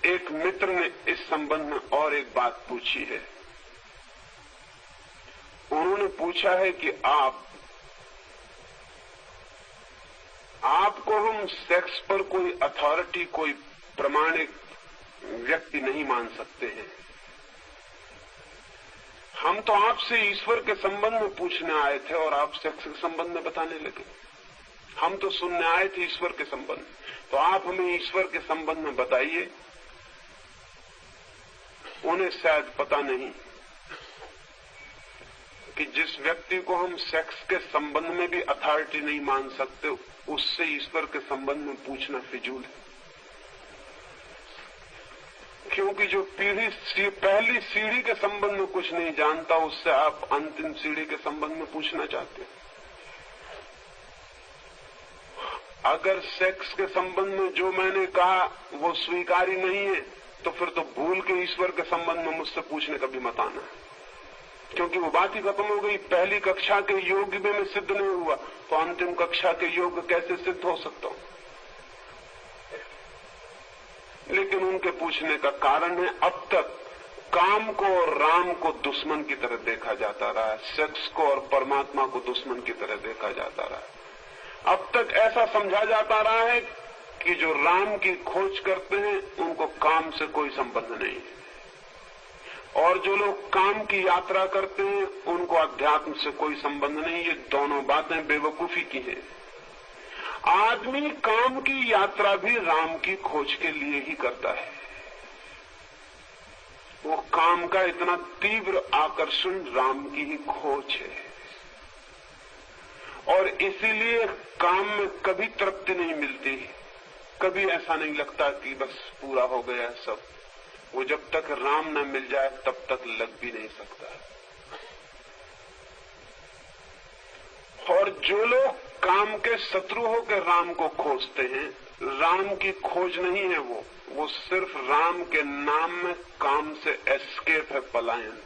एक मित्र ने इस संबंध में और एक बात पूछी है। उन्होंने पूछा है कि आपको हम सेक्स पर कोई अथॉरिटी, कोई प्रमाणिक व्यक्ति नहीं मान सकते हैं। हम तो आपसे ईश्वर के संबंध में पूछने आए थे और आप सेक्स के संबंध में बताने लगे। हम तो सुनने आए थे ईश्वर के संबंध। तो आप हमें ईश्वर के संबंध में बताइए। उन्हें शायद पता नहीं कि जिस व्यक्ति को हम सेक्स के संबंध में भी अथॉरिटी नहीं मान सकते, उससे ईश्वर के संबंध में पूछना फिजूल है। क्योंकि जो पहली सीढ़ी के संबंध में कुछ नहीं जानता, उससे आप अंतिम सीढ़ी के संबंध में पूछना चाहते हैं। अगर सेक्स के संबंध में जो मैंने कहा वो स्वीकारी नहीं है, तो फिर तो भूल के ईश्वर के संबंध में मुझसे पूछने का भी मत आना, क्योंकि वो बात ही खत्म हो गई। पहली कक्षा के योग में सिद्ध नहीं हुआ तो अंतिम कक्षा के योग कैसे सिद्ध हो सकता हूं। लेकिन उनके पूछने का कारण है, अब तक काम को और राम को दुश्मन की तरह देखा जाता रहा है, सेक्स को और परमात्मा को दुश्मन की तरह देखा जाता रहा है। अब तक ऐसा समझा जाता रहा है कि जो राम की खोज करते हैं उनको काम से कोई संबंध नहीं है, और जो लोग काम की यात्रा करते हैं उनको अध्यात्म से कोई संबंध नहीं। ये दोनों बातें बेवकूफी की हैं। आदमी काम की यात्रा भी राम की खोज के लिए ही करता है। वो काम का इतना तीव्र आकर्षण राम की ही खोज है, और इसीलिए काम में कभी तृप्ति नहीं मिलती। कभी ऐसा नहीं लगता कि बस पूरा हो गया सब। वो जब तक राम न मिल जाए तब तक लग भी नहीं सकता। और जो लोग काम के शत्रु होकर राम को खोजते हैं, राम की खोज नहीं है, वो सिर्फ राम के नाम में काम से एस्केप है, पलायन।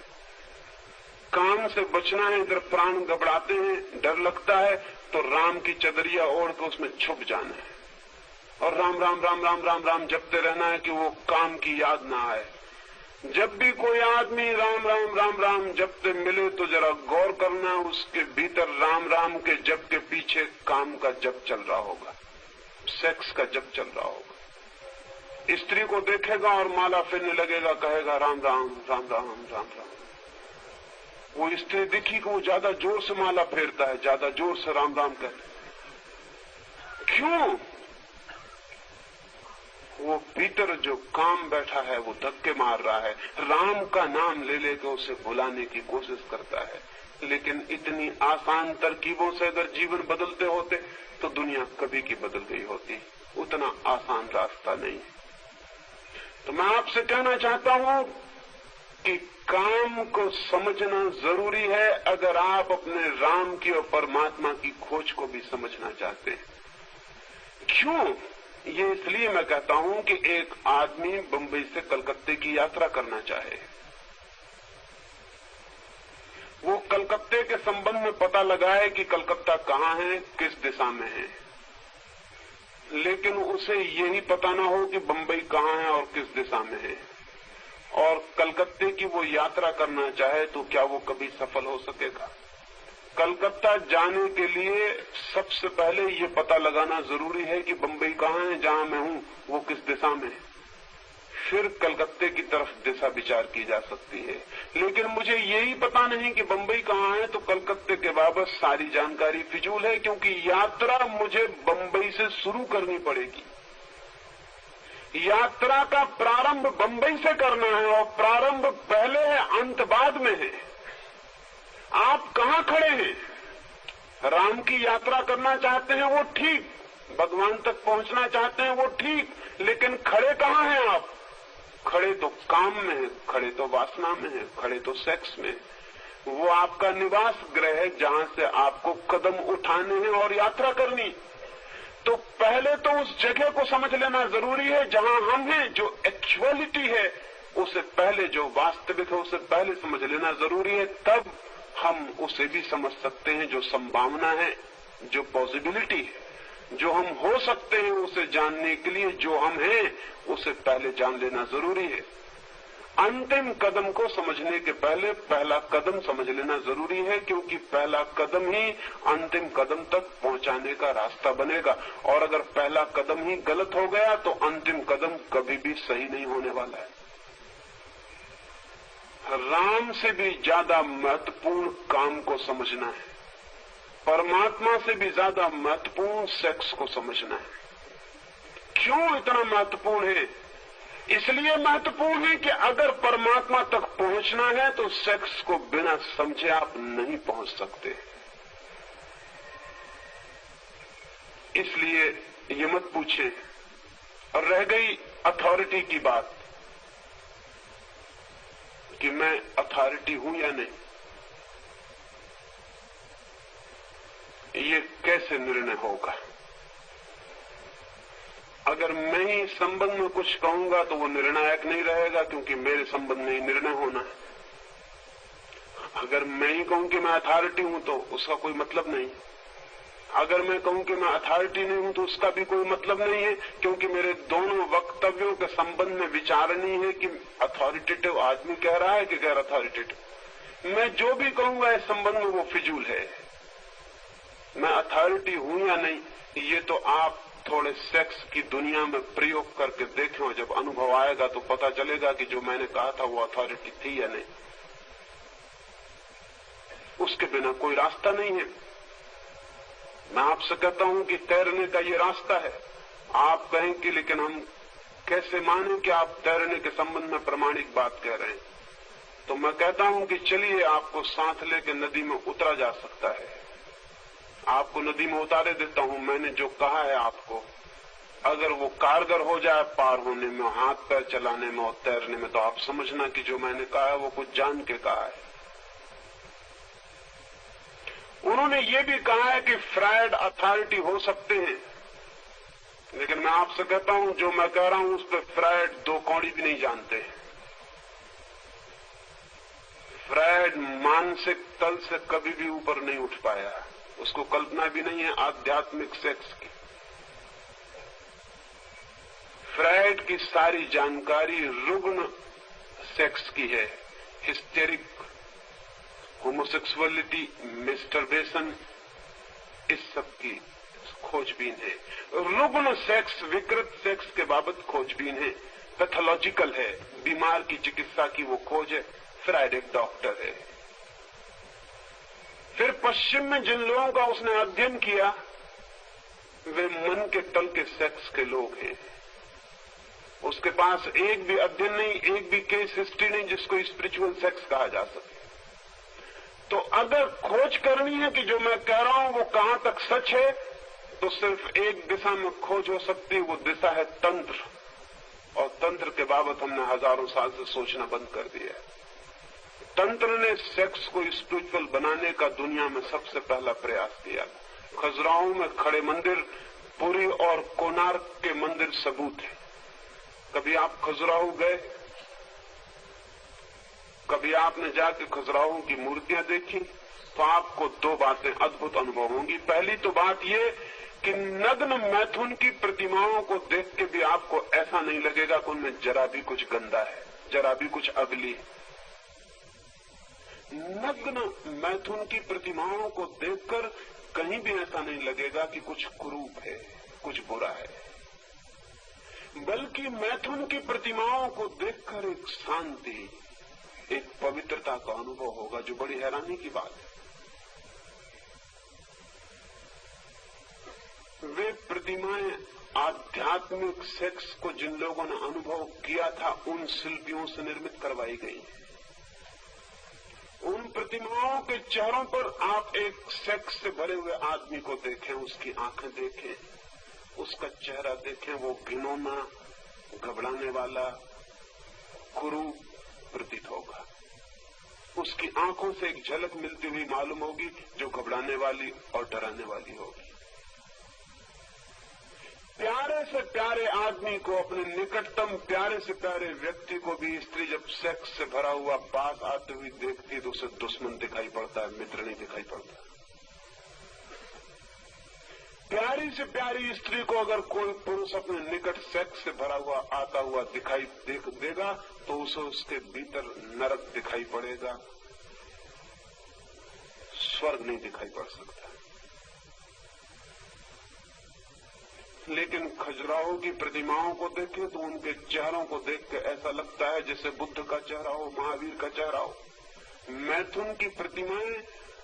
काम से बचना है, इधर प्राण घबराते हैं, डर लगता है, तो राम की चदरिया ओढ़ के उसमें छुप जाना है और राम राम राम राम राम राम जपते रहना है कि वो काम की याद ना आए। जब भी कोई आदमी राम राम राम राम जपते मिले तो जरा गौर करना, उसके भीतर राम राम के जप के पीछे काम का जप चल रहा होगा, सेक्स का जप चल रहा होगा। स्त्री को देखेगा और माला फेरने लगेगा, कहेगा राम राम राम राम राम राम। वो स्त्री दिखी कि वो ज्यादा जोर से माला फेरता है, ज्यादा जोर से राम राम कहते। क्यों? वो भीतर जो काम बैठा है वो धक्के मार रहा है, राम का नाम ले लेकर उसे भुलाने की कोशिश करता है। लेकिन इतनी आसान तरकीबों से अगर जीवन बदलते होते तो दुनिया कभी की बदल गई होती। उतना आसान रास्ता नहीं। तो मैं आपसे कहना चाहता हूं कि काम को समझना जरूरी है अगर आप अपने राम की और परमात्मा की खोज को भी समझना चाहते हैं। क्यों? ये इसलिए मैं कहता हूं कि एक आदमी बंबई से कलकत्ते की यात्रा करना चाहे, वो कलकत्ते के संबंध में पता लगाए कि कलकत्ता कहाँ है, किस दिशा में है, लेकिन उसे यही पता ना हो कि बंबई कहाँ है और किस दिशा में है। और कलकत्ते की वो यात्रा करना चाहे तो क्या वो कभी सफल हो सकेगा? कलकत्ता जाने के लिए सबसे पहले ये पता लगाना जरूरी है कि बंबई कहाँ है, जहां मैं हूं वो किस दिशा में है। फिर कलकत्ते की तरफ दिशा विचार की जा सकती है। लेकिन मुझे यही पता नहीं कि बंबई कहाँ है, तो कलकत्ते के बाबत सारी जानकारी फिजूल है, क्योंकि यात्रा मुझे बंबई से शुरू करनी पड़ेगी। यात्रा का प्रारंभ बंबई से करना है और प्रारंभ पहले है, अंत बाद में है। आप कहाँ खड़े हैं? राम की यात्रा करना चाहते हैं वो ठीक, भगवान तक पहुंचना चाहते हैं वो ठीक, लेकिन खड़े कहाँ हैं आप? खड़े तो काम में है, खड़े तो वासना में है, खड़े तो सेक्स में। वो आपका निवास गृह है जहां से आपको कदम उठाने हैं और यात्रा करनी। तो पहले तो उस जगह को समझ लेना जरूरी है जहां हम हैं, जो एक्चुअलिटी है उसे पहले, जो वास्तविक है उसे पहले समझ लेना जरूरी है। तब हम उसे भी समझ सकते हैं, जो संभावना है, जो पॉसिबिलिटी है, जो हम हो सकते हैं, उसे जानने के लिए जो हम हैं उसे पहले जान लेना जरूरी है। अंतिम कदम को समझने के पहले पहला कदम समझ लेना जरूरी है, क्योंकि पहला कदम ही अंतिम कदम तक पहुंचाने का रास्ता बनेगा। और अगर पहला कदम ही गलत हो गया तो अंतिम कदम कभी भी सही नहीं होने वाला है। राम से भी ज्यादा महत्वपूर्ण काम को समझना है, परमात्मा से भी ज्यादा महत्वपूर्ण सेक्स को समझना है। क्यों इतना महत्वपूर्ण है? इसलिए महत्वपूर्ण है कि अगर परमात्मा तक पहुंचना है तो सेक्स को बिना समझे आप नहीं पहुंच सकते। इसलिए ये मत पूछे। और रह गई अथॉरिटी की बात कि मैं अथॉरिटी हूं या नहीं, ये कैसे निर्णय होगा? अगर मैं ही संबंध में कुछ कहूंगा तो वो निर्णायक नहीं रहेगा, क्योंकि मेरे संबंध में ही निर्णय होना है। अगर मैं ही कहूं कि मैं अथॉरिटी हूं तो उसका कोई मतलब नहीं। अगर मैं कहूं कि मैं अथॉरिटी नहीं हूं तो उसका भी कोई मतलब नहीं है, क्योंकि मेरे दोनों वक्तव्यों के संबंध में विचारनी है कि अथॉरिटेटिव आदमी कह रहा है कि गैर अथॉरिटेटिव। मैं जो भी कहूंगा इस संबंध में वो फिजूल है। मैं अथॉरिटी हूं या नहीं, ये तो आप थोड़े सेक्स की दुनिया में प्रयोग करके देखें, और जब अनुभव आएगा तो पता चलेगा कि जो मैंने कहा था वो अथॉरिटी थी या नहीं। उसके बिना कोई रास्ता नहीं है। मैं आपसे कहता हूं कि तैरने का ये रास्ता है। आप कहें कि लेकिन हम कैसे माने कि आप तैरने के संबंध में प्रमाणिक बात कह रहे हैं? तो मैं कहता हूं कि चलिए आपको साथ लेके नदी में उतरा जा सकता है। आपको नदी में उतारे देता हूं। मैंने जो कहा है आपको, अगर वो कारगर हो जाए पार होने में, हाथ पैर चलाने में और तैरने में, तो आप समझना कि जो मैंने कहा है वो कुछ जान के कहा है। उन्होंने ये भी कहा है कि फ्रायड अथॉरिटी हो सकते हैं। लेकिन मैं आपसे कहता हूं, जो मैं कह रहा हूं उस पर फ्रायड दो कौड़ी भी नहीं जानते। फ्रायड मानसिक तल से कभी भी ऊपर नहीं उठ पाया। उसको कल्पना भी नहीं है आध्यात्मिक सेक्स की। फ्रायड की सारी जानकारी रुग्ण सेक्स की है, हिस्टेरिक, होमोसेक्सुअलिटी, मेस्टरबेशन, इस सब की खोजबीन है। रुग्ण सेक्स, विकृत सेक्स के बाबत खोजबीन है, पैथोलॉजिकल है, बीमार की चिकित्सा की वो खोज है। फ्रायड एक डॉक्टर है। फिर पश्चिम में जिन लोगों का उसने अध्ययन किया वे मन के तल के सेक्स के लोग हैं। उसके पास एक भी अध्ययन नहीं, एक भी केस हिस्ट्री नहीं जिसको स्पिरिचुअल सेक्स कहा जा सके। तो अगर खोज करनी है कि जो मैं कह रहा हूं वो कहां तक सच है, तो सिर्फ एक दिशा में खोज हो सकती है, वो दिशा है तंत्र। और तंत्र के बाबत हमने हजारों साल से सोचना बंद कर दिया है। तंत्र ने सेक्स को स्पिरिचुअल बनाने का दुनिया में सबसे पहला प्रयास किया। खजुराहो में खड़े मंदिर, पुरी और कोणार्क के मंदिर सबूत है। कभी आप खजुराहो गए? कभी आपने जाके खजुराहो की मूर्तियां देखी? तो आपको दो बातें अद्भुत अनुभव होंगी। पहली तो बात ये कि नग्न मैथुन की प्रतिमाओं को देख के भी आपको ऐसा नहीं लगेगा कि उनमें जरा भी कुछ गंदा है, जरा भी कुछ अगली है। नग्न मैथुन की प्रतिमाओं को देखकर कहीं भी ऐसा नहीं लगेगा कि कुछ कुरूप है, कुछ बुरा है, बल्कि मैथुन की प्रतिमाओं को देखकर एक शांति, एक पवित्रता का अनुभव होगा, जो बड़ी हैरानी की बात है। वे प्रतिमाएं आध्यात्मिक सेक्स को जिन लोगों ने अनुभव किया था उन शिल्पियों से निर्मित करवाई गई। उन प्रतिमाओं के चेहरों पर आप एक सेक्स से भरे हुए आदमी को देखें, उसकी आंखें देखें, उसका चेहरा देखें, वो घिनौना, घबराने वाला, कुरूप प्रतीत होगा। उसकी आंखों से एक झलक मिलती हुई मालूम होगी जो घबराने वाली और डराने वाली होगी। प्यारे से प्यारे आदमी को, अपने निकटतम प्यारे से प्यारे व्यक्ति को भी स्त्री जब सेक्स से भरा हुआ पास आते हुए देखती है तो उसे दुश्मन दिखाई पड़ता है, मित्र नहीं दिखाई पड़ता। प्यारी से प्यारी स्त्री को अगर कोई पुरुष अपने निकट सेक्स से भरा हुआ आता हुआ दिखाई देगा तो उसे उसके भीतर नरक दिखाई पड़ेगा, स्वर्ग नहीं दिखाई पड़ सकता। लेकिन खजुराहो की प्रतिमाओं को देखें तो उनके चेहरों को देख के ऐसा लगता है जैसे बुद्ध का चेहरा हो, महावीर का चेहरा हो। मैथुन की प्रतिमाएं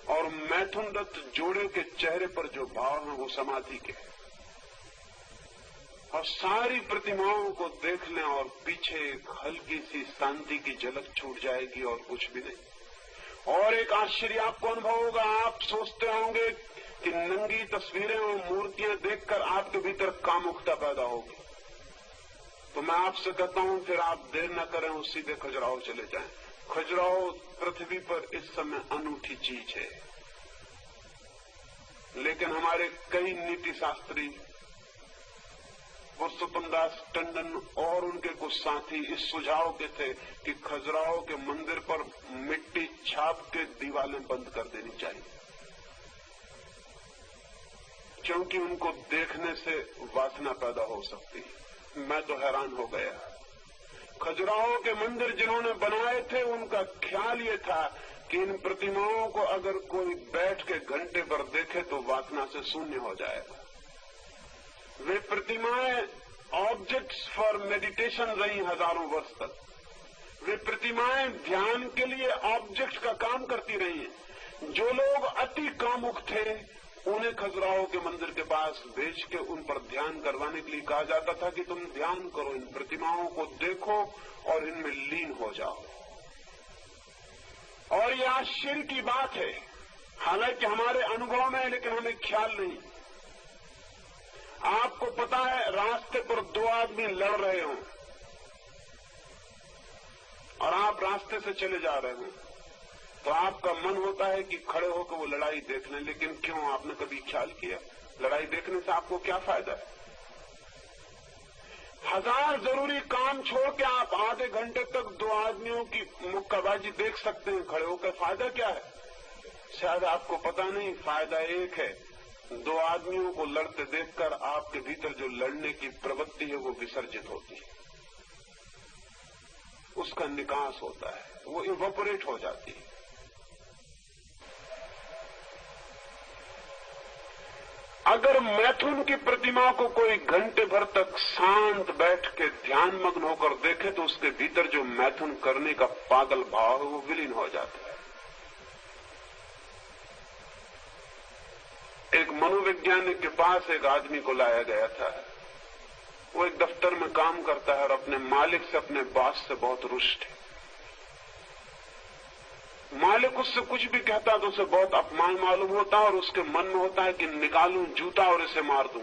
और मैथुन दत्त जोड़े के चेहरे पर जो भाव है वो समाधि के। और सारी प्रतिमाओं को देख लें और पीछे एक हल्की सी शांति की झलक छूट जाएगी और कुछ भी नहीं। और एक आश्चर्य आपको अनुभव होगा। आप सोचते होंगे कि नंगी तस्वीरें और मूर्तियां देखकर आपके भीतर कामुकता पैदा होगी। तो मैं आपसे कहता हूं फिर आप देर न करें और सीधे खजुराहो चले जाएं। खजुराहो पृथ्वी पर इस समय अनूठी चीज है, लेकिन हमारे कई नीति शास्त्री, पुरुषोत्तम दास टंडन और उनके कुछ साथी इस सुझाव के थे कि खजुराहो के मंदिर पर मिट्टी छाप के दीवारें बंद कर देनी चाहिए, क्योंकि उनको देखने से वासना पैदा हो सकती है। मैं तो हैरान हो गया। खजुराहो के मंदिर जिन्होंने बनाए थे उनका ख्याल ये था कि इन प्रतिमाओं को अगर कोई बैठ के घंटे भर देखे तो वासना से शून्य हो जाएगा। वे प्रतिमाएं ऑब्जेक्ट्स फॉर मेडिटेशन रही हजारों वर्ष तक। वे प्रतिमाएं ध्यान के लिए ऑब्जेक्ट का काम करती रही हैं। जो लोग अति कामुक थे उन्हें खजुराहो के मंदिर के पास भेज के उन पर ध्यान करवाने के लिए कहा जाता था कि तुम ध्यान करो, इन प्रतिमाओं को देखो और इनमें लीन हो जाओ। और ये आश्चर्य की बात है, हालांकि हमारे अनुभव में है लेकिन हमें ख्याल नहीं। आपको पता है रास्ते पर दो आदमी लड़ रहे हों और आप रास्ते से चले जा रहे हो तो आपका मन होता है कि खड़े होकर वो लड़ाई देख लें, लेकिन क्यों? आपने कभी ख्याल किया लड़ाई देखने से आपको क्या फायदा है? 1000 जरूरी काम छोड़ के आप आधे घंटे तक 2 आदमियों की मुक्काबाजी देख सकते हैं खड़े होकर। फायदा क्या है? शायद आपको पता नहीं, फायदा एक है, 2 आदमियों को लड़ते देखकर आपके भीतर जो लड़ने की प्रवृत्ति है वो विसर्जित होती है, उसका निकास होता है, वो इवोपोरेट हो जाती है। अगर मैथुन की प्रतिमा को कोई घंटे भर तक शांत बैठ के ध्यान मग्न होकर देखे तो उसके भीतर जो मैथुन करने का पागल भाव है वो विलीन हो जाता है। एक मनोवैज्ञानिक के पास एक आदमी को लाया गया था। वो एक दफ्तर में काम करता है और अपने मालिक से, अपने बॉस से बहुत रुष्ट है। मालिक उससे कुछ भी कहता तो उसे बहुत अपमान मालूम होता और उसके मन में होता है कि निकालूं जूता और इसे मार दूं।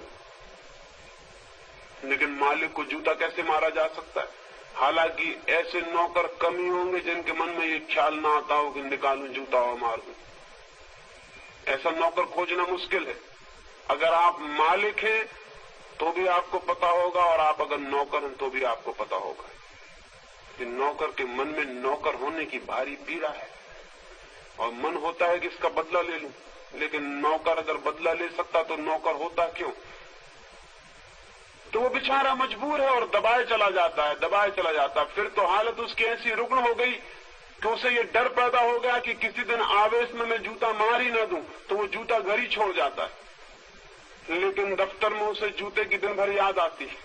लेकिन मालिक को जूता कैसे मारा जा सकता है? हालांकि ऐसे नौकर कम ही होंगे जिनके मन में ये ख्याल ना आता हो कि निकालूं जूता और मार दूं। ऐसा नौकर खोजना मुश्किल है। अगर आप मालिक हैं तो भी आपको पता होगा, और आप अगर नौकर हैं तो भी आपको पता होगा कि नौकर के मन में नौकर होने की भारी पीड़ा है और मन होता है कि इसका बदला ले लूं। लेकिन नौकर अगर बदला ले सकता तो नौकर होता क्यों? तो वो बेचारा मजबूर है और दबाए चला जाता है। फिर तो हालत उसकी ऐसी रुग्ण हो गई कि उसे ये डर पैदा हो गया कि किसी दिन आवेश में मैं जूता मार ही न दूं, तो वो जूता घर ही छोड़ जाता है। लेकिन दफ्तर में उसे जूते की दिन भर याद आती है,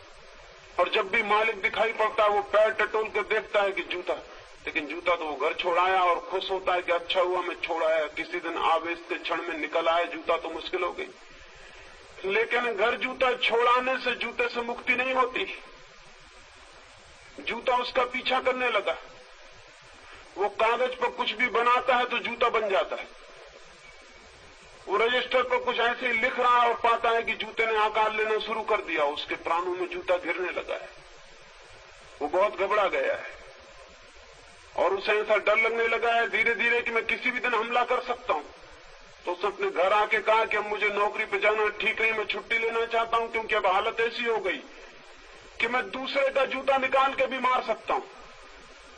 और जब भी मालिक दिखाई पड़ता है वो पैर टटोल कर देखता है कि जूता, लेकिन जूता तो वो घर छोड़ाया और खुश होता है कि अच्छा हुआ मैं छोड़ाया, किसी दिन आवेश के क्षण में निकल आया, जूता तो मुश्किल हो गई। लेकिन घर जूता छोड़ाने से जूते से मुक्ति नहीं होती। जूता उसका पीछा करने लगा। वो कागज पर कुछ भी बनाता है तो जूता बन जाता है। वो रजिस्टर पर कुछ ऐसे ही लिख रहा है और पाता है कि जूते ने आकार लेना शुरू कर दिया। उसके प्राणों में जूता गिरने लगा है। वो बहुत घबरा गया है और उसे ऐसा डर लगने लगा है धीरे धीरे कि मैं किसी भी दिन हमला कर सकता हूं। तो उसने अपने घर आके कहा कि अब मुझे नौकरी पे जाना ठीक नहीं, मैं छुट्टी लेना चाहता हूं, क्योंकि अब हालत ऐसी हो गई कि मैं दूसरे का जूता निकाल के भी मार सकता हूं।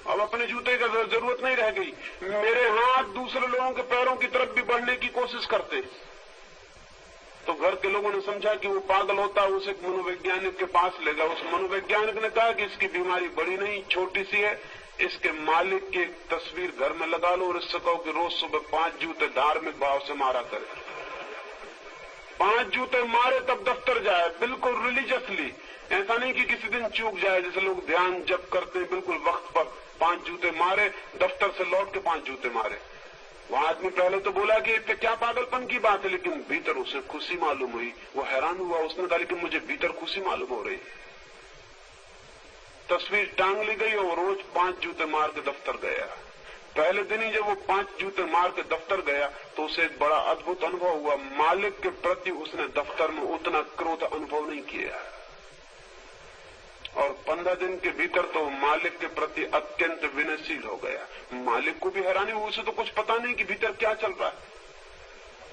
अब अपने जूते की जरूरत नहीं रह गई। मेरे हाथ दूसरे लोगों के पैरों की तरफ भी बढ़ने की कोशिश करते। तो घर के लोगों ने समझा कि वो पागल होता है, उसे एक मनोवैज्ञानिक के पास ले गया। उस मनोवैज्ञानिक ने कहा कि इसकी बीमारी बड़ी नहीं, छोटी सी है, इसके मालिक की एक तस्वीर घर में लगा लो और इससे कहो कि रोज सुबह 5 जूते धार्मिक भाव से मारा करे। 5 जूते मारे तब दफ्तर जाए, बिल्कुल रिलीजियसली। ऐसा नहीं कि किसी दिन चूक जाए, जैसे लोग ध्यान जप करते हैं, बिल्कुल वक्त पर 5 जूते मारे, दफ्तर से लौट के 5 जूते मारे। वो आदमी पहले तो बोला कि इससे क्या पागलपन की बात है, लेकिन भीतर उसे खुशी मालूम हुई। वो हैरान हुआ, उसने कहा लेकिन मुझे भीतर खुशी मालूम हो रही। तस्वीर टांग ली गई और रोज 5 जूते मार के दफ्तर गया। पहले दिन ही जब वो 5 जूते मार के दफ्तर गया तो उसे एक बड़ा अद्भुत अनुभव हुआ। मालिक के प्रति उसने दफ्तर में उतना क्रोध अनुभव नहीं किया, और 15 दिन के भीतर तो मालिक के प्रति अत्यंत विनयशील हो गया। मालिक को भी हैरानी हुई, उसे तो कुछ पता नहीं कि भीतर क्या चल रहा है।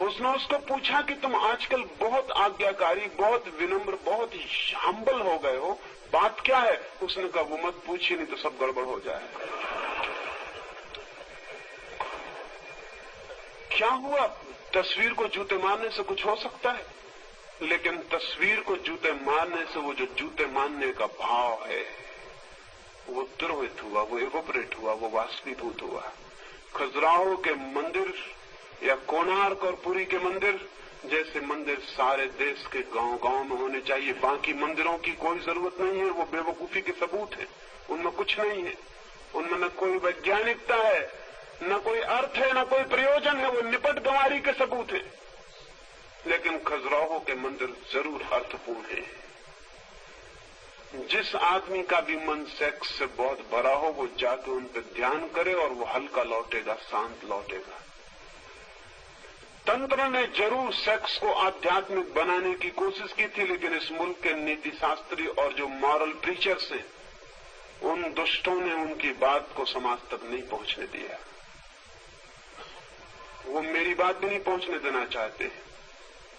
उसने उसको पूछा कि तुम आजकल बहुत आज्ञाकारी, बहुत विनम्र, बहुत हम्बल हो गए हो, बात क्या है? उसने कहा वो मत पूछिए, नहीं तो सब गड़बड़ हो जाए। क्या हुआ? तस्वीर को जूते मारने से कुछ हो सकता है, लेकिन तस्वीर को जूते मारने से वो जो जूते मारने का भाव है वो द्रवित हुआ, वो इवोपरेट हुआ, वो वाष्पीभूत हुआ। खजुराहो के मंदिर या कोणार्क और पुरी के मंदिर जैसे मंदिर सारे देश के गांव-गांव में होने चाहिए। बाकी मंदिरों की कोई जरूरत नहीं है, वो बेवकूफी के सबूत है, उनमें कुछ नहीं है, उनमें न कोई वैज्ञानिकता है, न कोई अर्थ है, न कोई प्रयोजन है, वो निपट गंवारी के सबूत है। लेकिन खजुराहो के मंदिर जरूर अर्थपूर्ण है। जिस आदमी का भी मन सेक्स से बहुत भरा हो वो जाके उन पर ध्यान करे और वो हल्का लौटेगा, शांत लौटेगा। तंत्र ने जरूर सेक्स को आध्यात्मिक बनाने की कोशिश की थी, लेकिन इस मुल्क के नीति शास्त्री और जो मॉरल प्रीचर्स हैं उन दुष्टों ने उनकी बात को समाज तक नहीं पहुंचने दिया। वो मेरी बात भी नहीं पहुंचने देना चाहते।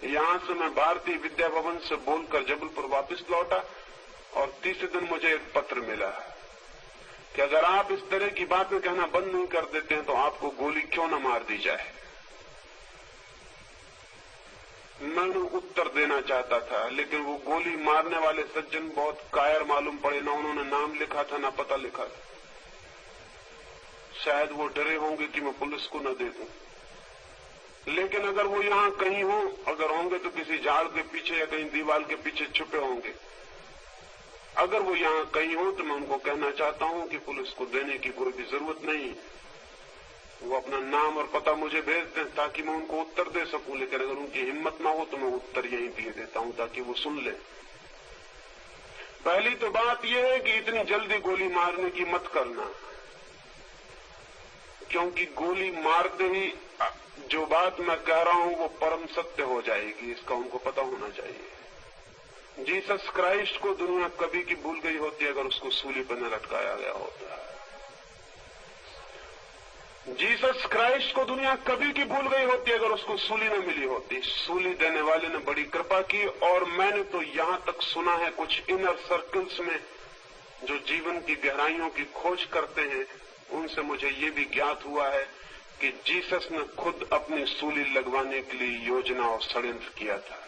यहां से मैं भारतीय विद्या भवन से बोलकर जबलपुर वापस लौटा और तीसरे दिन मुझे एक पत्र मिला कि अगर आप इस तरह की बातें कहना बंद नहीं कर देते हैं तो आपको गोली क्यों न मार दी जाए। मैंने उत्तर देना चाहता था, लेकिन वो गोली मारने वाले सज्जन बहुत कायर मालूम पड़े। ना उन्होंने नाम लिखा था, ना पता लिखा था। शायद वो डरे होंगे कि मैं पुलिस को न दे दूं। लेकिन अगर वो यहां कहीं हो, अगर होंगे तो किसी झाड़ के पीछे या कहीं दीवार के पीछे छुपे होंगे। अगर वो यहां कहीं हो तो मैं उनको कहना चाहता हूं कि पुलिस को देने की कोई भी जरूरत नहीं। वो अपना नाम और पता मुझे भेज दें ताकि मैं उनको उत्तर दे सकूं। लेकिन अगर उनकी हिम्मत ना हो तो मैं उत्तर यहीं दिए देता हूं ताकि वो सुन ले। पहली तो बात यह है कि इतनी जल्दी गोली मारने की मत करना, क्योंकि गोली मारते ही जो बात मैं कह रहा हूं वो परम सत्य हो जाएगी, इसका उनको पता होना चाहिए। जीसस क्राइस्ट को दुनिया कभी की भूल गई होती अगर उसको सूली पर न लटकाया गया होता। जीसस क्राइस्ट को दुनिया कभी की भूल गई होती अगर उसको सूली न मिली होती। सूली देने वाले ने बड़ी कृपा की। और मैंने तो यहां तक सुना है कुछ इनर सर्कल्स में जो जीवन की गहराइयों की खोज करते हैं, उनसे मुझे ये भी ज्ञात हुआ है कि जीसस ने खुद अपनी सूली लगवाने के लिए योजना और षड्यंत्र किया था।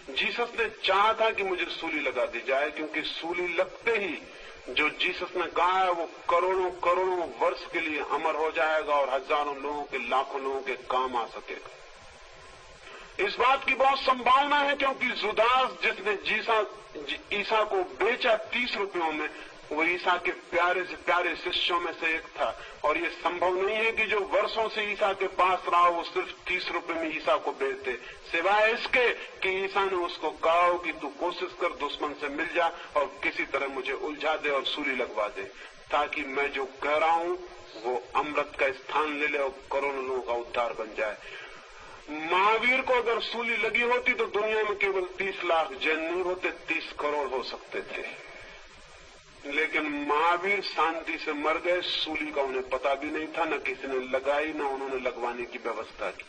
जीसस ने चाहा था कि मुझे सूली लगा दी जाए, क्योंकि सूली लगते ही जो जीसस ने कहा है वो करोड़ों करोड़ों वर्ष के लिए अमर हो जाएगा और हजारों लोगों के, लाखों लोगों के काम आ सकेगा। इस बात की बहुत संभावना है, क्योंकि जुदास जिसने ईसा को बेचा 30 रुपयों में, वो ईसा के प्यारे से प्यारे शिष्यों में से एक था। और ये संभव नहीं है कि जो वर्षों से ईसा के पास रहा वो सिर्फ 30 रुपए में ईसा को बेच दे, सिवाय इसके कि ईसा ने उसको कहा हो कि तू कोशिश कर, दुश्मन से मिल जा और किसी तरह मुझे उलझा दे और सूली लगवा दे, ताकि मैं जो कह रहा हूं वो अमृत का स्थान ले ले और करोड़ों लोगों का उद्धार बन जाए। महावीर को अगर सूली लगी होती तो दुनिया में केवल 30 लाख जैन नहीं होते, 30 करोड़ हो सकते थे। लेकिन महावीर शांति से मर गए, सूली का उन्हें पता भी नहीं था, न किसी ने लगाई, न उन्होंने लगवाने की व्यवस्था की।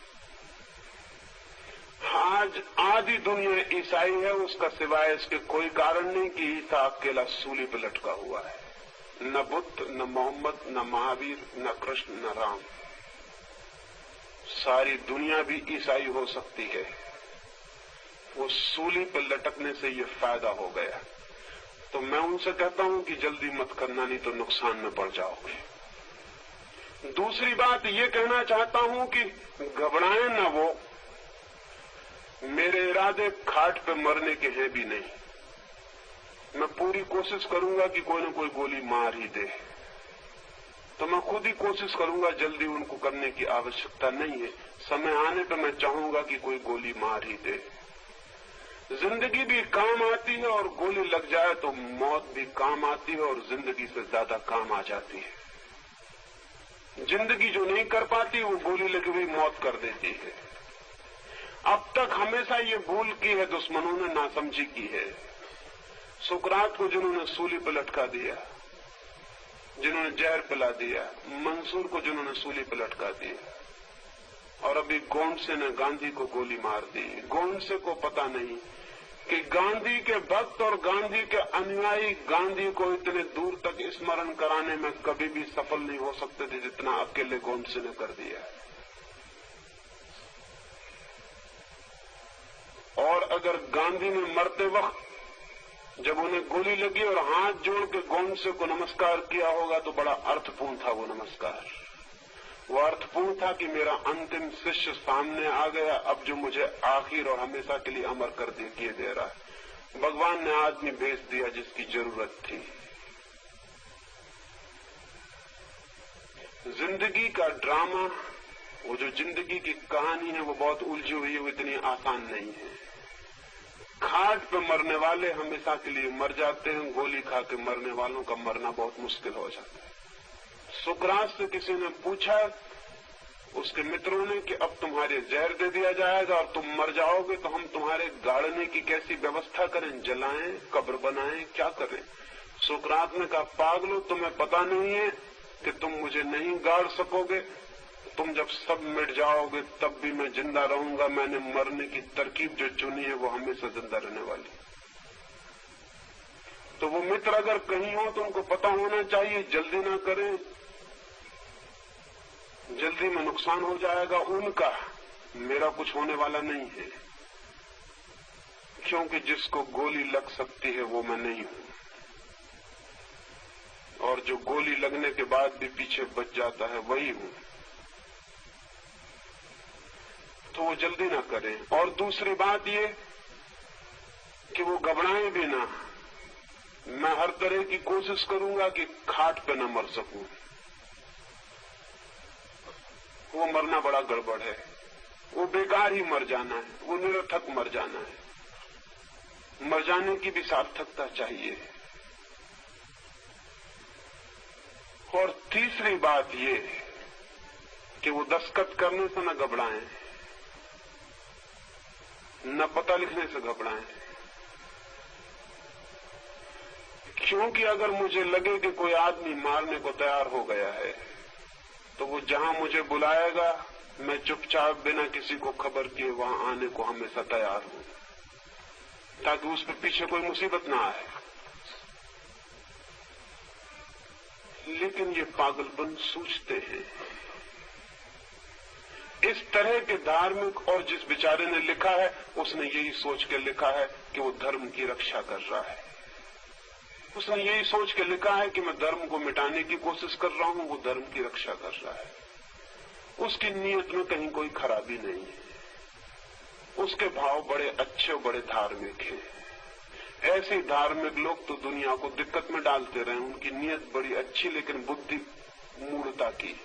आज आधी दुनिया ईसाई है, उसका सिवाय इसके कोई कारण नहीं कि ईसा अकेला सूली पर लटका हुआ है। न बुद्ध, न मोहम्मद, न महावीर, न कृष्ण, न राम। सारी दुनिया भी ईसाई हो सकती है। वो सूली पर लटकने से ये फायदा हो गया। तो मैं उनसे कहता हूं कि जल्दी मत करना, नहीं तो नुकसान में पड़ जाओगे। दूसरी बात ये कहना चाहता हूं कि घबराएं न वो। मेरे इरादे खाट पे मरने के हैं भी नहीं। मैं पूरी कोशिश करूंगा कि कोई न कोई गोली मार ही दे। तो मैं खुद ही कोशिश करूंगा, जल्दी उनको करने की आवश्यकता नहीं है। समय आने पर मैं चाहूंगा कि कोई गोली मार ही दे। जिंदगी भी काम आती है और गोली लग जाए तो मौत भी काम आती है और जिंदगी से ज्यादा काम आ जाती है। जिंदगी जो नहीं कर पाती वो गोली लगी हुई मौत कर देती है। अब तक हमेशा ये भूल की है दुश्मनों ने, नासमझी की है। सुकरात को जिन्होंने सूली पर लटका दिया, जिन्होंने जहर पिला दिया, मंसूर को जिन्होंने सूली पर लटका दिया, और अभी गोंडसे ने गांधी को गोली मार दी। गोंडसे को पता नहीं कि गांधी के भक्त और गांधी के अनुयायी गांधी को इतने दूर तक स्मरण कराने में कभी भी सफल नहीं हो सकते थे जितना अकेले गोंडसे ने कर दिया। और अगर गांधी ने मरते वक्त जब उन्हें गोली लगी और हाथ जोड़ के गोंडसे को नमस्कार किया होगा तो बड़ा अर्थपूर्ण था वो नमस्कार। वो अर्थपूर्ण था कि मेरा अंतिम शिष्य सामने आ गया, अब जो मुझे आखिर और हमेशा के लिए अमर कर किए दे रहा है। भगवान ने आदमी भेज दिया जिसकी जरूरत थी। जिंदगी का ड्रामा, वो जो जिंदगी की कहानी है वो बहुत उलझी हुई है, वो इतनी आसान नहीं है। खाट पे मरने वाले हमेशा के लिए मर जाते हैं, गोली खा के मरने वालों का मरना बहुत मुश्किल हो जाता है। सुकरात से किसी ने पूछा, उसके मित्रों ने, कि अब तुम्हारे जहर दे दिया जाएगा और तुम मर जाओगे तो हम तुम्हारे गाड़ने की कैसी व्यवस्था करें, जलाएं, कब्र बनाएं, क्या करें? सुकरात ने कहा, पागलो, तुम्हें पता नहीं है कि तुम मुझे नहीं गाड़ सकोगे। तुम जब सब मिट जाओगे तब भी मैं जिंदा रहूंगा। मैंने मरने की तरकीब जो चुनी है वो हमेशा जिंदा रहने वाली। तो वो मित्र अगर कहीं हो तो उनको पता होना चाहिए, जल्दी ना करें, जल्दी में नुकसान हो जाएगा उनका, मेरा कुछ होने वाला नहीं है, क्योंकि जिसको गोली लग सकती है वो मैं नहीं हूं, और जो गोली लगने के बाद भी पीछे बच जाता है वही हूं। तो वो जल्दी ना करें। और दूसरी बात ये कि वो घबराएं भी ना। मैं हर तरह की कोशिश करूंगा कि खाट पे न मर सकूं। वो मरना बड़ा गड़बड़ है, वो बेकार ही मर जाना है, वो निरर्थक मर जाना है। मर जाने की भी सार्थकता चाहिए। और तीसरी बात ये कि वो दस्तखत करने से न घबराएं, न पता लिखने से घबराएं, क्योंकि अगर मुझे लगे कि कोई आदमी मारने को तैयार हो गया है तो वो जहां मुझे बुलाएगा मैं चुपचाप बिना किसी को खबर किए वहां आने को हमेशा तैयार हूं, ताकि उस पर पीछे कोई मुसीबत ना आए। लेकिन ये पागलपन सूझते हैं। इस तरह के धार्मिक, और जिस बेचारे ने लिखा है उसने यही सोच के लिखा है कि वो धर्म की रक्षा कर रहा है। उसने यही सोच के लिखा है कि मैं धर्म को मिटाने की कोशिश कर रहा हूं, वो धर्म की रक्षा कर रहा है। उसकी नीयत में कहीं कोई खराबी नहीं है। उसके भाव बड़े अच्छे और बड़े धार्मिक हैं। ऐसे धार्मिक लोग तो दुनिया को दिक्कत में डालते रहे। उनकी नीयत बड़ी अच्छी, लेकिन बुद्धि मूढ़ता की।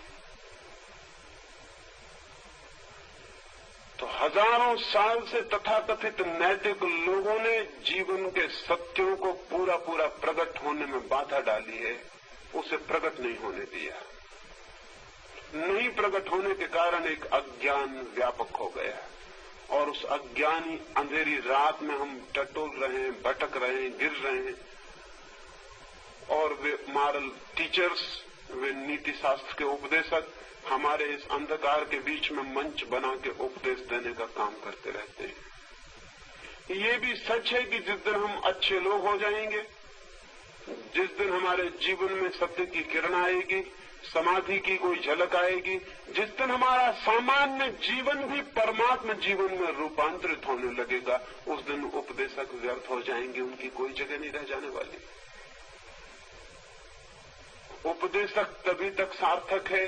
तो हजारों साल से तथाकथित नैतिक लोगों ने जीवन के सत्यों को पूरा पूरा प्रकट होने में बाधा डाली है, उसे प्रकट नहीं होने दिया। नहीं प्रकट होने के कारण एक अज्ञान व्यापक हो गया, और उस अज्ञानी अंधेरी रात में हम टटोल रहे हैं, भटक रहे हैं, गिर रहे हैं। और वे मॉरल टीचर्स, वे नीति शास्त्र के उपदेशक हमारे इस अंधकार के बीच में मंच बना के उपदेश देने का काम करते रहते हैं। ये भी सच है कि जिस दिन हम अच्छे लोग हो जाएंगे, जिस दिन हमारे जीवन में सत्य की किरण आएगी, समाधि की कोई झलक आएगी, जिस दिन हमारा सामान्य जीवन भी परमात्मा जीवन में रूपांतरित होने लगेगा, उस दिन उपदेशक व्यर्थ हो जाएंगे, उनकी कोई जगह नहीं रह जाने वाली। उपदेशक तभी तक सार्थक है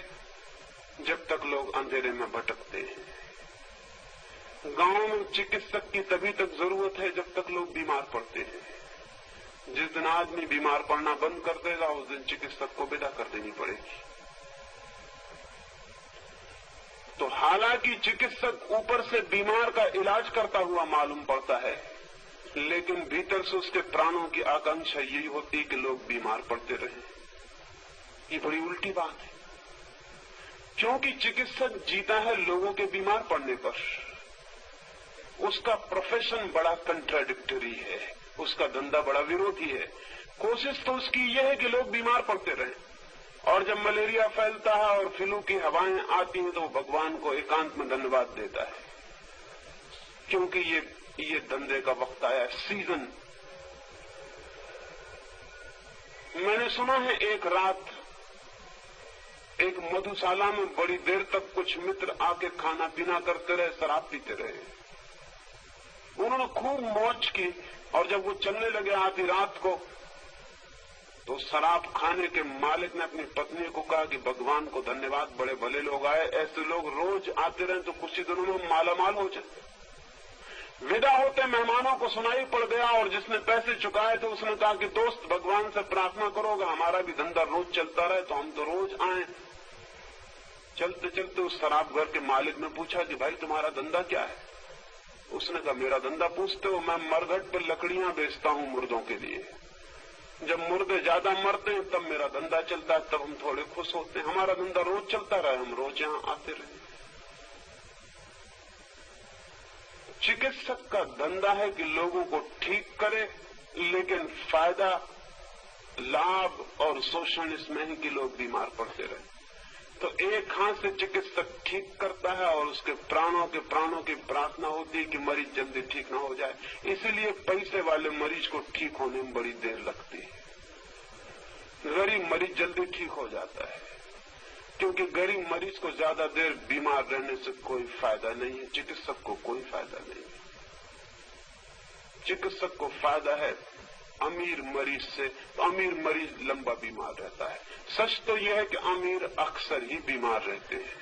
जब तक लोग अंधेरे में भटकते हैं। गांव में चिकित्सक की तभी तक जरूरत है जब तक लोग बीमार पड़ते हैं। जिस दिन आदमी बीमार पड़ना बंद कर देगा, उस दिन चिकित्सक को विदा कर देनी पड़ेगी। तो हालांकि चिकित्सक ऊपर से बीमार का इलाज करता हुआ मालूम पड़ता है, लेकिन भीतर से उसके प्राणों की आकांक्षा यही होती कि लोग बीमार पड़ते रहें। ये बड़ी उल्टी बात है, क्योंकि चिकित्सक जीता है लोगों के बीमार पड़ने पर। उसका प्रोफेशन बड़ा कंट्राडिक्टरी है, उसका धंधा बड़ा विरोधी है। कोशिश तो उसकी यह है कि लोग बीमार पड़ते रहें, और जब मलेरिया फैलता है और फ्लू की हवाएं आती हैं तो वो भगवान को एकांत में धन्यवाद देता है, क्योंकि ये धंधे का वक्त आया, सीजन। मैंने सुना है एक रात एक मधुशाला में बड़ी देर तक कुछ मित्र आके खाना पीना करते रहे, शराब पीते रहे। उन्होंने खूब मौज की, और जब वो चलने लगे आधी रात को, तो शराब खाने के मालिक ने अपनी पत्नी को कहा कि भगवान को धन्यवाद, बड़े भले लोग आए, ऐसे लोग रोज आते रहे तो कुछ ही दिनों में मालामाल हो जाए। विदा होते मेहमानों को सुनाई पड़ गया, और जिसने पैसे चुकाए थे उसने कहा कि दोस्त भगवान से प्रार्थना करोगे हमारा भी धंधा रोज चलता रहे, तो हम तो रोज आए। चलते चलते उस शराब घर के मालिक ने पूछा कि भाई तुम्हारा धंधा क्या है? उसने कहा मेरा धंधा पूछते हो, मैं मरघट पर लकड़ियां बेचता हूं मुर्दों के लिए। जब मुर्दे ज्यादा मरते हैं तब मेरा धंधा चलता है, तब हम थोड़े खुश होते हैं। हमारा धंधा रोज चलता रहे, हम रोज यहां आते रहे। चिकित्सक का धंधा है कि लोगों को ठीक करे, लेकिन फायदा, लाभ और शोषण इसमें है कि लोग बीमार पड़ते रहे। तो एक हाथ से चिकित्सक ठीक करता है और उसके प्राणों की प्रार्थना होती है कि मरीज जल्दी ठीक ना हो जाए। इसीलिए पैसे वाले मरीज को ठीक होने में बड़ी देर लगती है, गरीब मरीज जल्दी ठीक हो जाता है, क्योंकि गरीब मरीज को ज्यादा देर बीमार रहने से कोई फायदा नहीं है, चिकित्सक को कोई फायदा नहीं है। चिकित्सक को फायदा है अमीर मरीज से, तो अमीर मरीज लंबा बीमार रहता है। सच तो यह है कि अमीर अक्सर ही बीमार रहते हैं,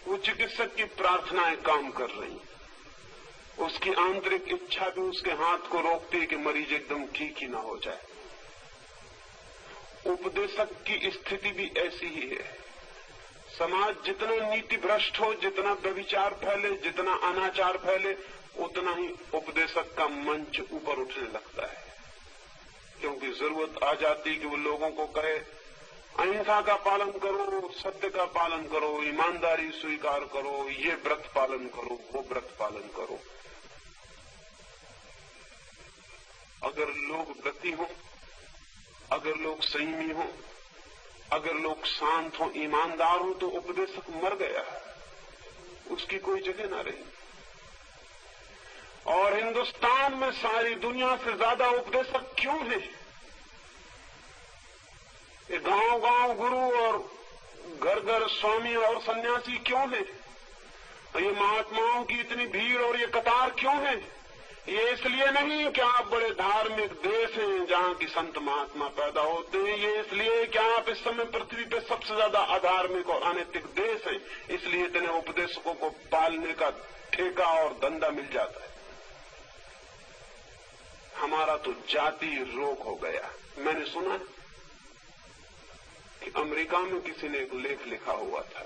वो चिकित्सक की प्रार्थनाएं काम कर रही, उसकी आंतरिक इच्छा भी उसके हाथ को रोकती है कि मरीज एकदम ठीक ही ना हो जाए। उपदेशक की स्थिति भी ऐसी ही है। समाज जितना नीति भ्रष्ट हो, जितना व्यभिचार फैले, जितना अनाचार फैले, उतना ही उपदेशक का मंच ऊपर उठने लगता है, क्योंकि जरूरत आ जाती कि वो लोगों को कहे अहिंसा का पालन करो, सत्य का पालन करो, ईमानदारी स्वीकार करो, ये व्रत पालन करो, वो व्रत पालन करो। अगर लोग व्रती हों, अगर लोग संयमी हों, अगर लोग शांत हों, ईमानदार हों, तो उपदेशक मर गया, उसकी कोई जगह ना रही। और हिंदुस्तान में सारी दुनिया से ज्यादा उपदेशक क्यों हैं? ये गांव-गांव गुरु और घर-घर स्वामी और सन्यासी क्यों हैं? ये महात्माओं की इतनी भीड़ और ये कतार क्यों है? ये इसलिए नहीं कि आप बड़े धार्मिक देश हैं जहां की संत महात्मा पैदा होते हैं, ये इसलिए कि आप इस समय पृथ्वी पे सबसे ज्यादा अधार्मिक और अनैतिक देश हैं, इसलिए इतने उपदेशकों को पालने का ठेका और धंधा मिल जाता है। हमारा तो जाति रोग हो गया। मैंने सुना कि अमेरिका में किसी ने एक लेख लिखा हुआ था,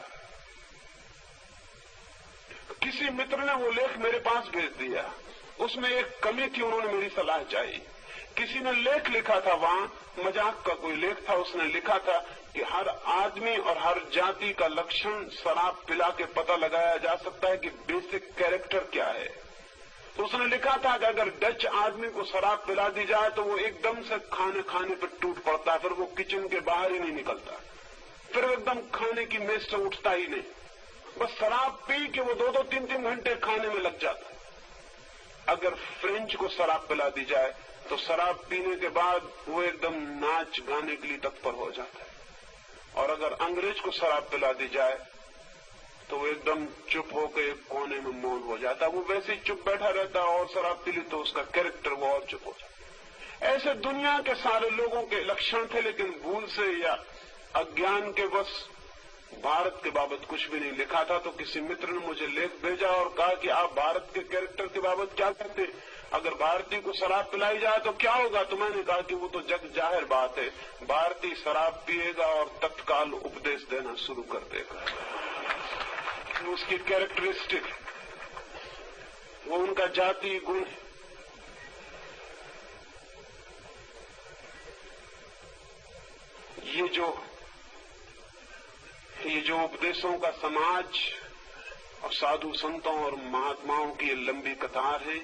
किसी मित्र ने वो लेख मेरे पास भेज दिया, उसमें एक कमी थी, उन्होंने मेरी सलाह चाहिए। किसी ने लेख लिखा था, वहां मजाक का कोई लेख था, उसने लिखा था कि हर आदमी और हर जाति का लक्षण शराब पिला के पता लगाया जा सकता है कि बेसिक कैरेक्टर क्या है। तो उसने लिखा था कि अगर डच आदमी को शराब पिला दी जाए तो वो एकदम से खाने पर टूट पड़ता है, फिर वो किचन के बाहर ही नहीं निकलता, फिर एकदम खाने की मेज से उठता ही नहीं, बस शराब पी के वो 2-2, 3-3 घंटे खाने में लग जाता है। अगर फ्रेंच को शराब पिला दी जाए तो शराब पीने के बाद वो एकदम नाच गाने के लिए तत्पर हो जाता है, और अगर अंग्रेज को शराब पिला दी जाए तो वो एकदम चुप होकर एक कोने में मौन हो जाता है, वो वैसे ही चुप बैठा रहता है, और शराब पी ली तो उसका कैरेक्टर वो और चुप हो जाता है। ऐसे दुनिया के सारे लोगों के लक्षण थे, लेकिन भूल से या अज्ञान के वश भारत के बाबत कुछ भी नहीं लिखा था। तो किसी मित्र ने मुझे लेख भेजा और कहा कि आप भारत के कैरेक्टर के बाबत क्या कहते हैं, अगर भारतीय को शराब पिलाई जाए तो क्या होगा? तो मैंने कहा कि वो तो जग जाहिर बात है, भारतीय शराब पिएगा और तत्काल उपदेश देना शुरू कर देगा। उसकी कैरेक्टरिस्टिक, वो उनका जातीय गुण है। ये जो उपदेशों का समाज और साधु संतों और महात्माओं की ये लंबी कतार है,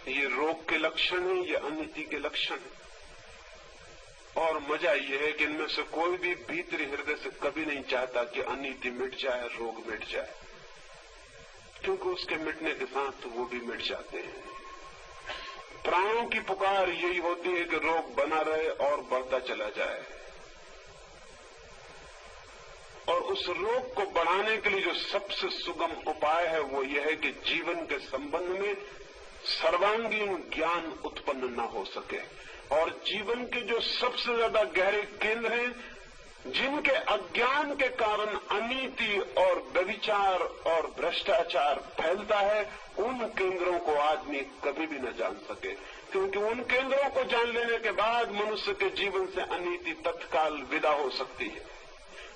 ये रोग के लक्षण है, ये अनिति के लक्षण है। और मजा ये है कि इनमें से कोई भी भीतरी हृदय से कभी नहीं चाहता कि अनिति मिट जाए, रोग मिट जाए, क्योंकि उसके मिटने के साथ तो वो भी मिट जाते हैं। प्राणों की पुकार यही होती है कि रोग बना रहे और बढ़ता चला जाए, और उस रोग को बढ़ाने के लिए जो सबसे सुगम उपाय है वो यह है कि जीवन के संबंध में सर्वांगीण ज्ञान उत्पन्न न हो सके, और जीवन के जो सबसे ज्यादा गहरे केंद्र हैं, जिनके अज्ञान के कारण अनीति और व्यभिचार और भ्रष्टाचार फैलता है, उन केंद्रों को आदमी कभी भी न जान सके, क्योंकि उन केंद्रों को जान लेने के बाद मनुष्य के जीवन से अनीति तत्काल विदा हो सकती है।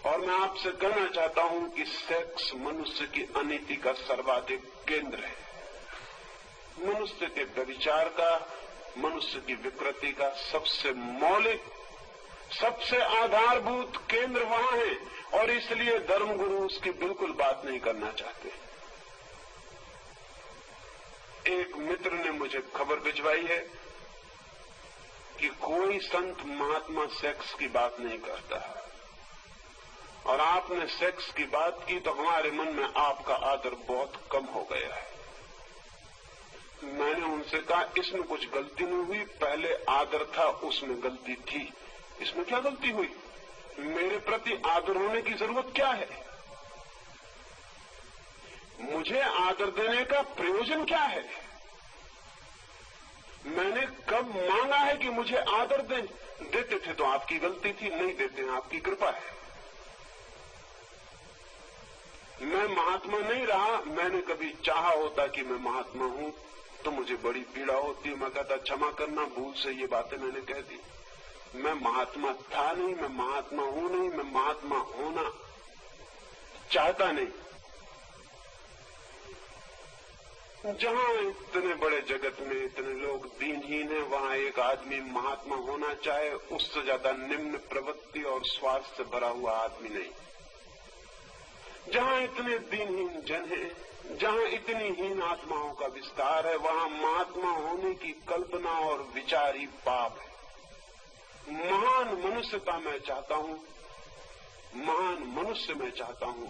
और मैं आपसे कहना चाहता हूं कि सेक्स मनुष्य की अनीति का सर्वाधिक केंद्र है। मनुष्य के व्यभिचार का, मनुष्य की विकृति का सबसे मौलिक, सबसे आधारभूत केंद्र वहां है, और इसलिए धर्मगुरु उसकी बिल्कुल बात नहीं करना चाहते। एक मित्र ने मुझे खबर भिजवाई है कि कोई संत महात्मा सेक्स की बात नहीं करता। और आपने सेक्स की बात की तो हमारे मन में आपका आदर बहुत कम हो गया है। मैंने उनसे कहा इसमें कुछ गलती नहीं हुई, पहले आदर था उसमें गलती थी, इसमें क्या गलती हुई? मेरे प्रति आदर होने की जरूरत क्या है? मुझे आदर देने का प्रयोजन क्या है? मैंने कब मांगा है कि मुझे आदर दें? देते थे तो आपकी गलती थी, नहीं देते हैं आपकी कृपा है। मैं महात्मा नहीं रहा, मैंने कभी चाहा होता कि मैं महात्मा हूं तो मुझे बड़ी पीड़ा होती, मैं कहता क्षमा करना, भूल से ये बातें मैंने कह दी। मैं महात्मा था नहीं, मैं महात्मा हूं नहीं, मैं महात्मा होना चाहता नहीं। जहां इतने बड़े जगत में इतने लोग दीनहीन हैं, वहां एक आदमी महात्मा होना चाहे, उससे ज्यादा निम्न प्रवृत्ति और स्वार्थ से भरा हुआ आदमी नहीं। जहां इतने दीनहीन जन हैं, जहां इतनी हीन आत्माओं का विस्तार है, वहां महात्मा होने की कल्पना और विचार ही पाप है। महान मनुष्यता मैं चाहता हूं, महान मनुष्य मैं चाहता हूं,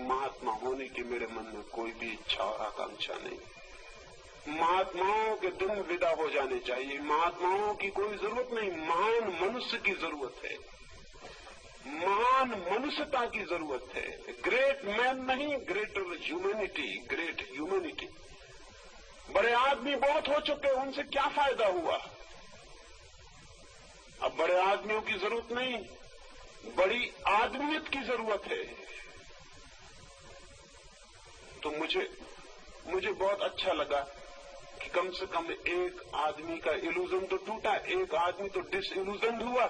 महात्मा होने की मेरे मन में कोई भी इच्छा और आकांक्षा नहीं। महात्माओं के दिन विदा हो जाने चाहिए, महात्माओं की कोई जरूरत नहीं, महान मनुष्य की जरूरत है, महान मनुष्यता की जरूरत है। ग्रेट मैन नहीं, ग्रेटर ह्यूमैनिटी, ग्रेट ह्यूमैनिटी। बड़े आदमी बहुत हो चुके, उनसे क्या फायदा हुआ? अब बड़े आदमियों की जरूरत नहीं, बड़ी आदमियत की जरूरत है। तो मुझे बहुत अच्छा लगा कि कम से कम एक आदमी का इल्यूजन तो टूटा, एक आदमी तो डिसइल्यूजन हुआ,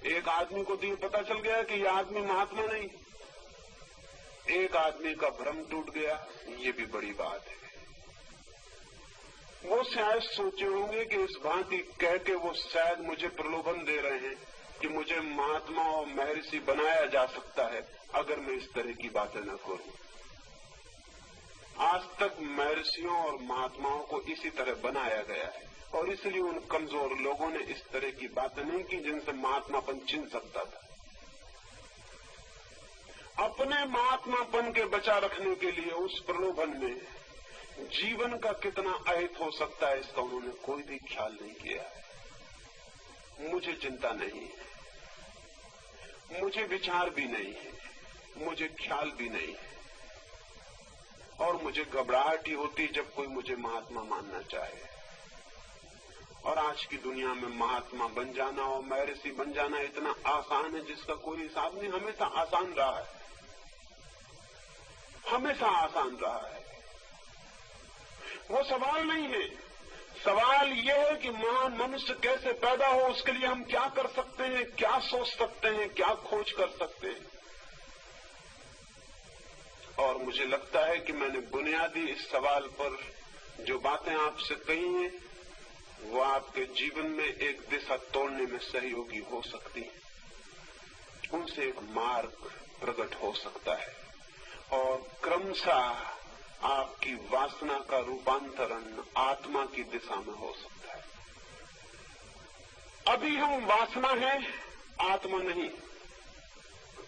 एक आदमी को तो पता चल गया कि यह आदमी महात्मा नहीं, एक आदमी का भ्रम टूट गया, ये भी बड़ी बात है। वो शायद सोचे होंगे कि इस भांति कह के वो शायद मुझे प्रलोभन दे रहे हैं कि मुझे महात्मा और महर्षि बनाया जा सकता है अगर मैं इस तरह की बातें न करूं। आज तक महर्षियों और महात्माओं को इसी तरह बनाया गया है और इसलिए उन कमजोर लोगों ने इस तरह की बातें नहीं की जिनसे महात्मापन चिन्ह सकता था। अपने महात्मापन के बचा रखने के लिए उस प्रलोभन में जीवन का कितना अहित हो सकता है इसका उन्होंने कोई भी ख्याल नहीं किया है। मुझे चिंता नहीं है, मुझे विचार भी नहीं है, मुझे ख्याल भी नहीं है और मुझे घबराहट ही होती जब कोई मुझे महात्मा मानना चाहे। और आज की दुनिया में महात्मा बन जाना और महर्षि बन जाना इतना आसान है जिसका कोई हिसाब नहीं। हमेशा आसान रहा है, हमेशा आसान रहा है। वो सवाल नहीं है, सवाल ये है कि महान मनुष्य कैसे पैदा हो, उसके लिए हम क्या कर सकते हैं, क्या सोच सकते हैं, क्या खोज कर सकते हैं। और मुझे लगता है कि मैंने बुनियादी इस सवाल पर जो बातें आपसे कही हैं वो आपके जीवन में एक दिशा तोड़ने में सहयोगी हो सकती है, उनसे एक मार्ग प्रकट हो सकता है और क्रमशः आपकी वासना का रूपांतरण आत्मा की दिशा में हो सकता है। अभी हम वासना हैं, आत्मा नहीं।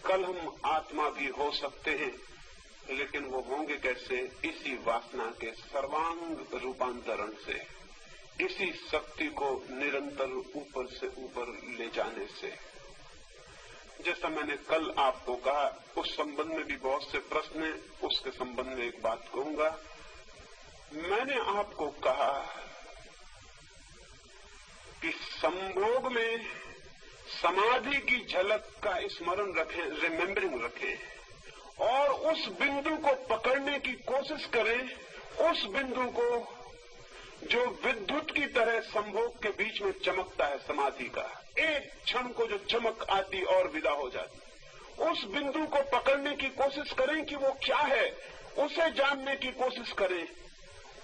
कल हम आत्मा भी हो सकते हैं, लेकिन वो होंगे कैसे? इसी वासना के सर्वांग रूपांतरण से, इसी शक्ति को निरंतर ऊपर से ऊपर ले जाने से। जैसा मैंने कल आपको कहा, उस संबंध में भी बहुत से प्रश्न हैं, उसके संबंध में एक बात कहूंगा। मैंने आपको कहा कि संभोग में समाधि की झलक का स्मरण रखें, रिमेम्बरिंग रखें और उस बिंदु को पकड़ने की कोशिश करें, उस बिंदु को जो विद्युत की तरह संभोग के बीच में चमकता है समाधि का, एक क्षण को जो चमक आती और विदा हो जाती, उस बिंदु को पकड़ने की कोशिश करें कि वो क्या है, उसे जानने की कोशिश करें,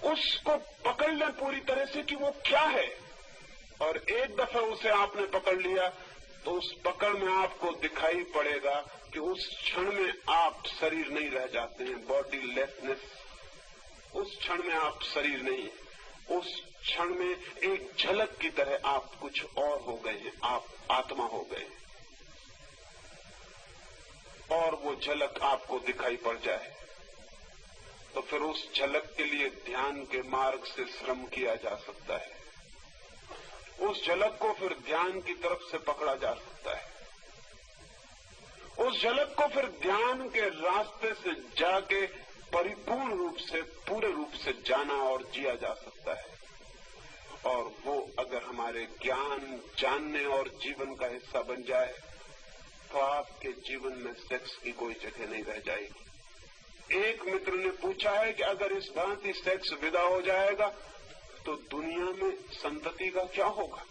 उसको पकड़ लें पूरी तरह से कि वो क्या है। और एक दफा उसे आपने पकड़ लिया तो उस पकड़ में आपको दिखाई पड़ेगा कि उस क्षण में आप शरीर नहीं रह जाते हैं, बॉडी लेसनेस। उस क्षण में आप शरीर नहीं, उस क्षण में एक झलक की तरह आप कुछ और हो गए हैं, आप आत्मा हो गए। और वो झलक आपको दिखाई पड़ जाए तो फिर उस झलक के लिए ध्यान के मार्ग से श्रम किया जा सकता है। उस झलक को फिर ध्यान की तरफ से पकड़ा जा सकता है। उस झलक को फिर ध्यान के रास्ते से जाके परिपूर्ण रूप से, पूरे रूप से जाना और जिया जा सकता है। और वो अगर हमारे ज्ञान, जानने और जीवन का हिस्सा बन जाए तो आपके जीवन में सेक्स की कोई जगह नहीं रह जाएगी। एक मित्र ने पूछा है कि अगर इस भांति सेक्स विदा हो जाएगा तो दुनिया में संतति का क्या होगा?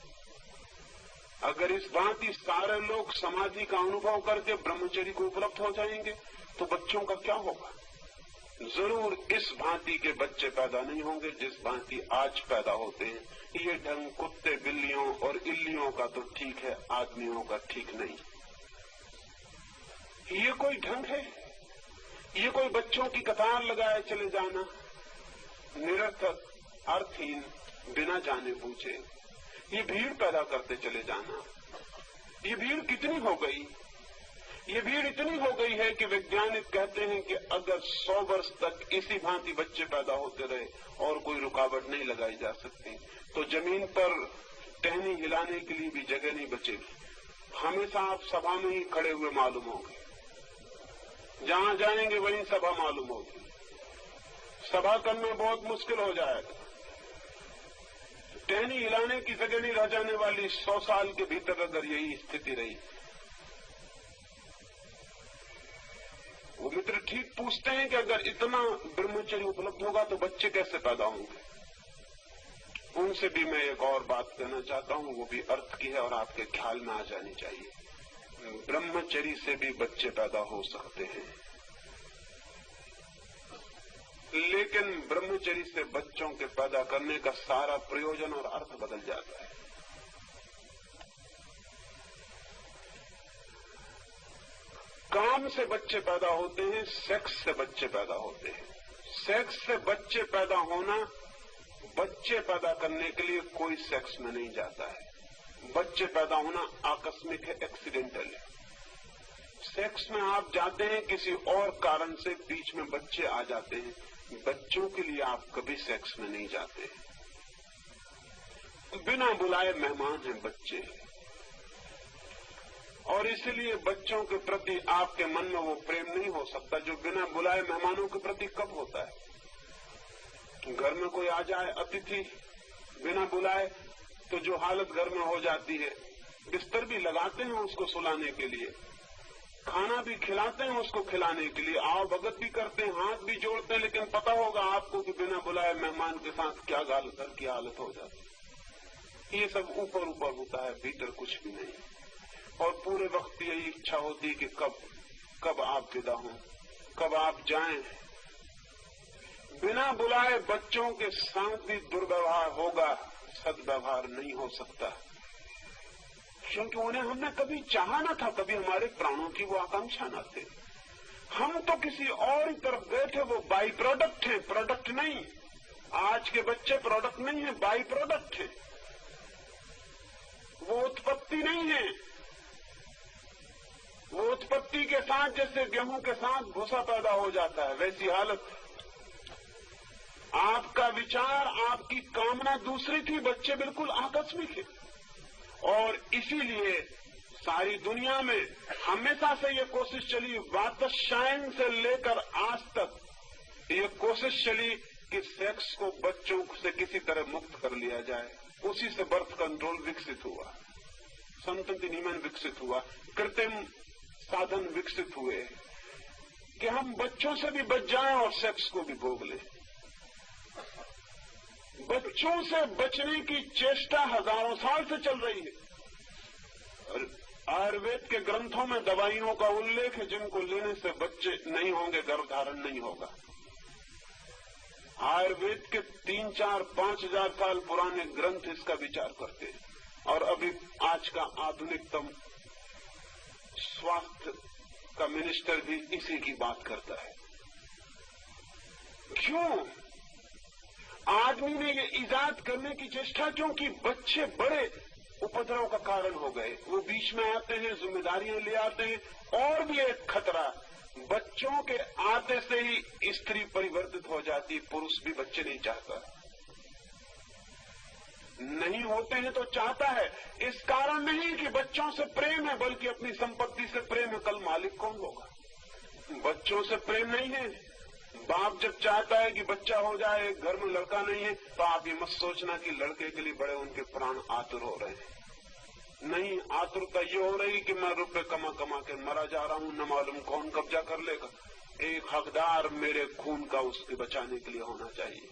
अगर इस भांति सारे लोग समाधि का अनुभव करके ब्रह्मचर्य को उपलब्ध हो जाएंगे तो बच्चों का क्या होगा? जरूर इस भांति के बच्चे पैदा नहीं होंगे जिस भांति आज पैदा होते हैं। ये ढंग कुत्ते, बिल्लियों और इल्लियों का तो ठीक है, आदमियों का ठीक नहीं। ये कोई ढंग है? ये कोई बच्चों की कतार लगाए चले जाना, निरर्थक, अर्थहीन, बिना जाने पूछे ये भीड़ पैदा करते चले जाना। ये भीड़ कितनी हो गई? ये भीड़ इतनी हो गई है कि वैज्ञानिक कहते हैं कि अगर 100 वर्ष तक इसी भांति बच्चे पैदा होते रहे और कोई रुकावट नहीं लगाई जा सकती तो जमीन पर टहनी हिलाने के लिए भी जगह नहीं बचेगी। हमेशा आप सभा में ही खड़े हुए मालूम होंगे, जहां जाएंगे वहीं सभा मालूम होगी। सभा करना बहुत मुश्किल हो जाएगा। टहनी हिलाने की जगह नहीं रह जाने वाली 100 साल के भीतर अगर यही स्थिति रही। वो मित्र ठीक पूछते हैं कि अगर इतना ब्रह्मचर्य उपलब्ध होगा तो बच्चे कैसे पैदा होंगे? उनसे भी मैं एक और बात कहना चाहता हूं, वो भी अर्थ की है और आपके ख्याल में आ जानी चाहिए। ब्रह्मचर्य से भी बच्चे पैदा हो सकते हैं, लेकिन ब्रह्मचर्य से बच्चों के पैदा करने का सारा प्रयोजन और अर्थ बदल जाता है। काम से बच्चे पैदा होते हैं, सेक्स से बच्चे पैदा होते हैं। सेक्स से बच्चे पैदा होना, बच्चे पैदा करने के लिए कोई सेक्स में नहीं जाता है। बच्चे पैदा होना आकस्मिक है, एक्सीडेंटल है। सेक्स में आप जाते हैं किसी और कारण से, बीच में बच्चे आ जाते हैं। बच्चों के लिए आप कभी सेक्स में नहीं जाते। बिना बुलाए मेहमान हैं बच्चे, और इसलिए बच्चों के प्रति आपके मन में वो प्रेम नहीं हो सकता जो बिना बुलाए मेहमानों के प्रति कब होता है। घर में कोई आ जाए अतिथि बिना बुलाए तो जो हालत घर में हो जाती है, बिस्तर भी लगाते हैं उसको सुलाने के लिए, खाना भी खिलाते हैं उसको खिलाने के लिए, आओ भगत भी करते हैं, हाथ भी जोड़ते हैं, लेकिन पता होगा आपको कि बिना बुलाए मेहमान के साथ क्या घर की हालत हो जाती है। ये सब ऊपर ऊपर होता है, भीतर कुछ भी नहीं। और पूरे वक्त यही इच्छा होती है कि कब आप विदा हों, कब आप जाएं। बिना बुलाए बच्चों के साथ भी दुर्व्यवहार होगा, सद्व्यवहार नहीं हो सकता, क्योंकि उन्हें हमने कभी चाहा न था, कभी हमारे प्राणों की वो आकांक्षा न थे। हम तो किसी और ही तरफ गए थे। वो बाई प्रोडक्ट है, प्रोडक्ट नहीं। आज के बच्चे प्रोडक्ट नहीं है, बाई प्रोडक्ट है। वो उत्पत्ति नहीं है। वो उत्पत्ति के साथ जैसे गेहूं के साथ भूसा पैदा हो जाता है, वैसी हालत। आपका विचार, आपकी कामना दूसरी थी, बच्चे बिल्कुल आकस्मिक है। और इसीलिए सारी दुनिया में हमेशा से ये कोशिश चली, वातशायन से लेकर आज तक ये कोशिश चली कि सेक्स को बच्चों से किसी तरह मुक्त कर लिया जाए। उसी से बर्थ कंट्रोल विकसित हुआ, संतति नियमन विकसित हुआ, कृत्रिम साधन विकसित हुए कि हम बच्चों से भी बच जाएं और सेक्स को भी भोग लें। बच्चों से बचने की चेष्टा हजारों साल से चल रही है। और आयुर्वेद के ग्रंथों में दवाइयों का उल्लेख है जिनको लेने से बच्चे नहीं होंगे, गर्भधारण नहीं होगा। आयुर्वेद के 3, 4, 5 हजार साल पुराने ग्रंथ इसका विचार करते हैं। और अभी आज का आधुनिकतम स्वास्थ्य का मिनिस्टर भी इसी की बात करता है। क्यों आदमी ने ये इजाद करने की चेष्टा? क्योंकि बच्चे बड़े उपद्रव का कारण हो गए। वो बीच में आते हैं, जिम्मेदारियां ले आते हैं। और भी एक खतरा, बच्चों के आते से ही स्त्री परिवर्तित हो जाती है। पुरुष भी बच्चे नहीं चाहता, नहीं होते हैं तो चाहता है। इस कारण नहीं कि बच्चों से प्रेम है, बल्कि अपनी संपत्ति से प्रेम है। कल मालिक कौन होगा? बच्चों से प्रेम नहीं है। बाप जब चाहता है कि बच्चा हो जाए, घर में लड़का नहीं है, तो आप ये मत सोचना कि लड़के के लिए बड़े उनके प्राण आतुर हो रहे हैं। नहीं, आतुरता ये हो रही कि मैं रुपए कमा कमा के मरा जा रहा हूं, न मालूम कौन कब्जा कर लेगा। एक हकदार मेरे खून का उसके बचाने के लिए होना चाहिए।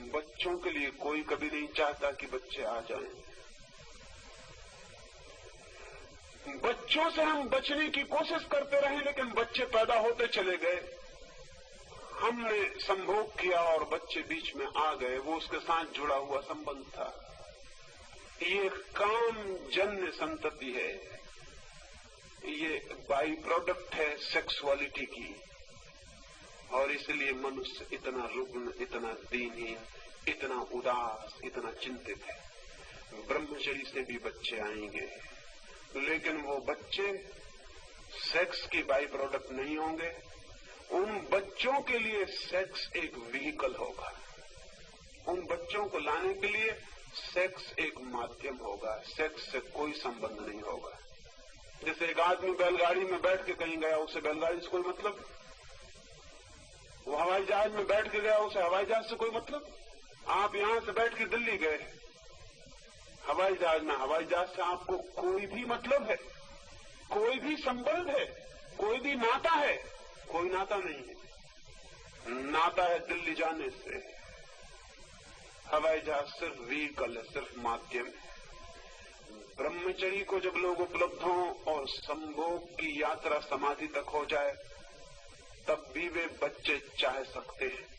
बच्चों के लिए कोई कभी नहीं चाहता कि बच्चे आ जाएं। बच्चों से हम बचने की कोशिश करते रहे, लेकिन बच्चे पैदा होते चले गए। हमने संभोग किया और बच्चे बीच में आ गए। वो उसके साथ जुड़ा हुआ संबंध था। ये काम जन्य संतति है, ये बाई प्रोडक्ट है सेक्सुअलिटी की। और इसलिए मनुष्य इतना रुग्ण, इतना दीनहीन, इतना उदास, इतना चिंतित है। ब्रह्मचर्य से भी बच्चे आएंगे, लेकिन वो बच्चे सेक्स की बाई प्रोडक्ट नहीं होंगे। उन बच्चों के लिए सेक्स एक व्हीकल होगा। उन बच्चों को लाने के लिए सेक्स एक माध्यम होगा। सेक्स से कोई संबंध नहीं होगा। जैसे एक आदमी बैलगाड़ी में बैठ के कहीं गया, उसे बैलगाड़ी से कोई मतलब। वो हवाई जहाज में बैठ के गया, उसे हवाई जहाज से कोई मतलब। आप यहां से बैठ के दिल्ली गए हवाई जहाज में, हवाई जहाज से आपको कोई भी मतलब है, कोई भी संबंध है, कोई भी नाता है? कोई नाता नहीं है। नाता है दिल्ली जाने से। हवाई जहाज सिर्फ व्हीकल है, सिर्फ माध्यम है। ब्रह्मचर्य को जब लोग उपलब्ध हों और संभोग की यात्रा समाधि तक हो जाए, तब भी वे बच्चे चाह सकते हैं।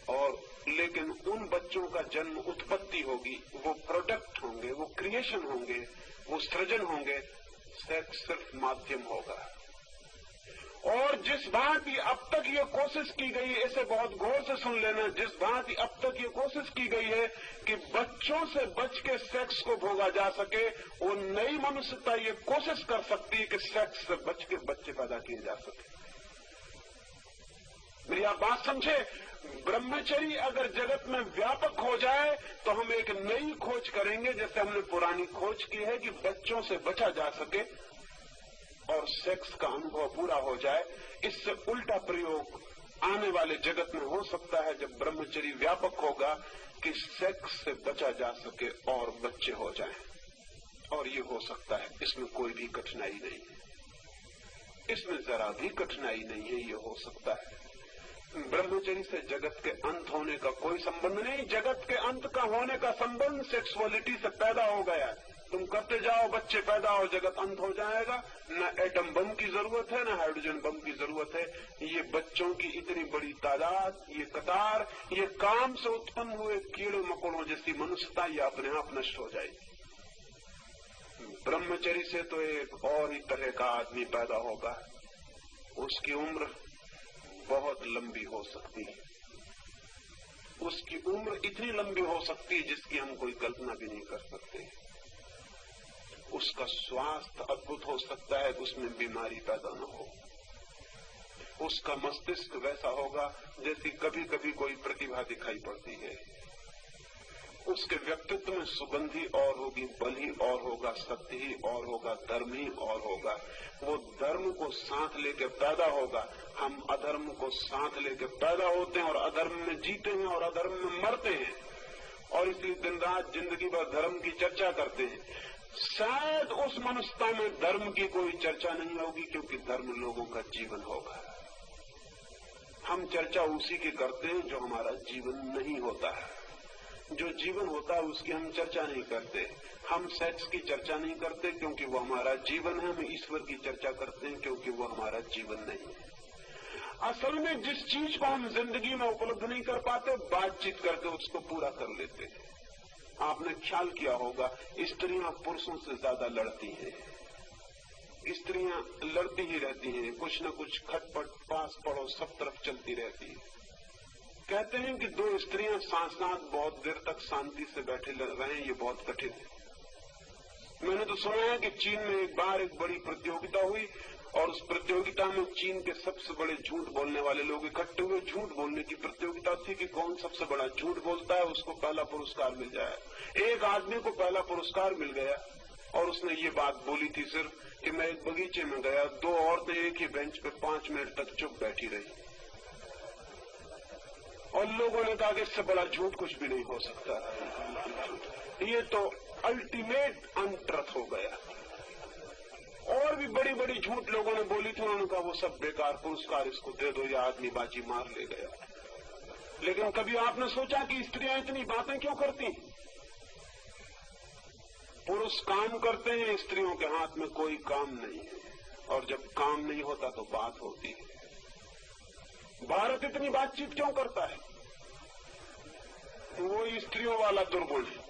और लेकिन उन बच्चों का जन्म उत्पत्ति होगी, वो प्रोडक्ट होंगे, वो क्रिएशन होंगे, वो सृजन होंगे। सेक्स सिर्फ माध्यम होगा। और जिस भांति अब तक ये कोशिश की गई है, इसे बहुत गौर से सुन लेना, जिस भांति अब तक ये कोशिश की गई है कि बच्चों से बच के सेक्स को भोगा जा सके, वो नई मनुष्यता ये कोशिश कर सकती है कि सेक्स से बच के बच्चे पैदा किए जा सके। मेरी आप बात समझे? ब्रह्मचर्य अगर जगत में व्यापक हो जाए तो हम एक नई खोज करेंगे, जैसे हमने पुरानी खोज की है कि बच्चों से बचा जा सके और सेक्स का अनुभव पूरा हो जाए। इससे उल्टा प्रयोग आने वाले जगत में हो सकता है, जब ब्रह्मचर्य व्यापक होगा, कि सेक्स से बचा जा सके और बच्चे हो जाएं। और ये हो सकता है, इसमें कोई भी कठिनाई नहीं है, इसमें जरा भी कठिनाई नहीं है, ये हो सकता है। ब्रह्मचर्य से जगत के अंत होने का कोई संबंध नहीं। जगत के अंत का होने का संबंध सेक्सुअलिटी से पैदा हो गया। तुम करते जाओ, बच्चे पैदा हो, जगत अंत हो जाएगा। न एटम बम की जरूरत है, न हाइड्रोजन बम की जरूरत है। ये बच्चों की इतनी बड़ी तादाद, ये कतार, ये काम से उत्पन्न हुए कीड़े मकोड़ों जैसी मनुष्यता, ये अपने आप नष्ट हो जाएगी। ब्रह्मचर्य से तो एक और ही तरह का आदमी पैदा होगा। उसकी उम्र बहुत लंबी हो सकती है। उसकी उम्र इतनी लंबी हो सकती है जिसकी हम कोई कल्पना भी नहीं कर सकते। उसका स्वास्थ्य अद्भुत हो सकता है, उसमें बीमारी पैदा न हो। उसका मस्तिष्क वैसा होगा जैसी कभी कभी कोई प्रतिभा दिखाई पड़ती है। उसके व्यक्तित्व में सुगंधी और होगी, बल ही और होगा, सत्य ही और होगा, धर्म ही और होगा। वो धर्म को साथ लेके पैदा होगा। हम अधर्म को साथ लेके पैदा होते हैं और अधर्म में जीते हैं और अधर्म में मरते हैं, और इसलिए दिन रात जिंदगी भर धर्म की चर्चा करते हैं। शायद उस मनुष्यता में धर्म की कोई चर्चा नहीं होगी, क्योंकि धर्म लोगों का जीवन होगा। हम चर्चा उसी की करते हैं जो हमारा जीवन नहीं होता है। जो जीवन होता है उसकी हम चर्चा नहीं करते। हम सेक्स की चर्चा नहीं करते क्योंकि वो हमारा जीवन है। हम ईश्वर की चर्चा करते हैं क्योंकि वो हमारा जीवन नहीं है। असल में जिस चीज को हम जिंदगी में उपलब्ध नहीं कर पाते, बातचीत करके उसको पूरा कर लेते हैं। आपने ख्याल किया होगा, स्त्रियां पुरुषों से ज्यादा लड़ती हैं। स्त्रियां लड़ती ही रहती हैं, कुछ न कुछ खटपट, पास पड़ोस सब तरफ चलती रहती है। कहते हैं कि दो स्त्रियां साथ साथ बहुत देर तक शांति से बैठे रहें, ये बहुत कठिन है। मैंने तो सुना है कि चीन में एक बार एक बड़ी प्रतियोगिता हुई और उस प्रतियोगिता में चीन के सबसे बड़े झूठ बोलने वाले लोग इकट्ठे हुए। झूठ बोलने की प्रतियोगिता थी कि कौन सबसे बड़ा झूठ बोलता है, उसको पहला पुरस्कार मिल जाए। एक आदमी को पहला पुरस्कार मिल गया और उसने ये बात बोली थी सिर्फ कि मैं एक बगीचे में गया, दो औरतें एक ही बेंच पे 5 मिनट तक चुप बैठी रही और लोगों ने कहा कि इससे बड़ा झूठ कुछ भी नहीं हो सकता। ये तो अल्टीमेट अनट्रथ हो गया। और भी बड़ी बड़ी झूठ लोगों ने बोली थी, उन्होंने कहा वो सब बेकार, पुरस्कार इसको दे दो, या आदमी बाजी मार ले गया। लेकिन कभी आपने सोचा कि स्त्रियां इतनी बातें क्यों करती? पुरुष काम करते हैं, स्त्रियों के हाथ में कोई काम नहीं है, और जब काम नहीं होता तो बात होती है। भारत इतनी बातचीत क्यों करता है? वो स्त्रियों वाला दुर्गुण है।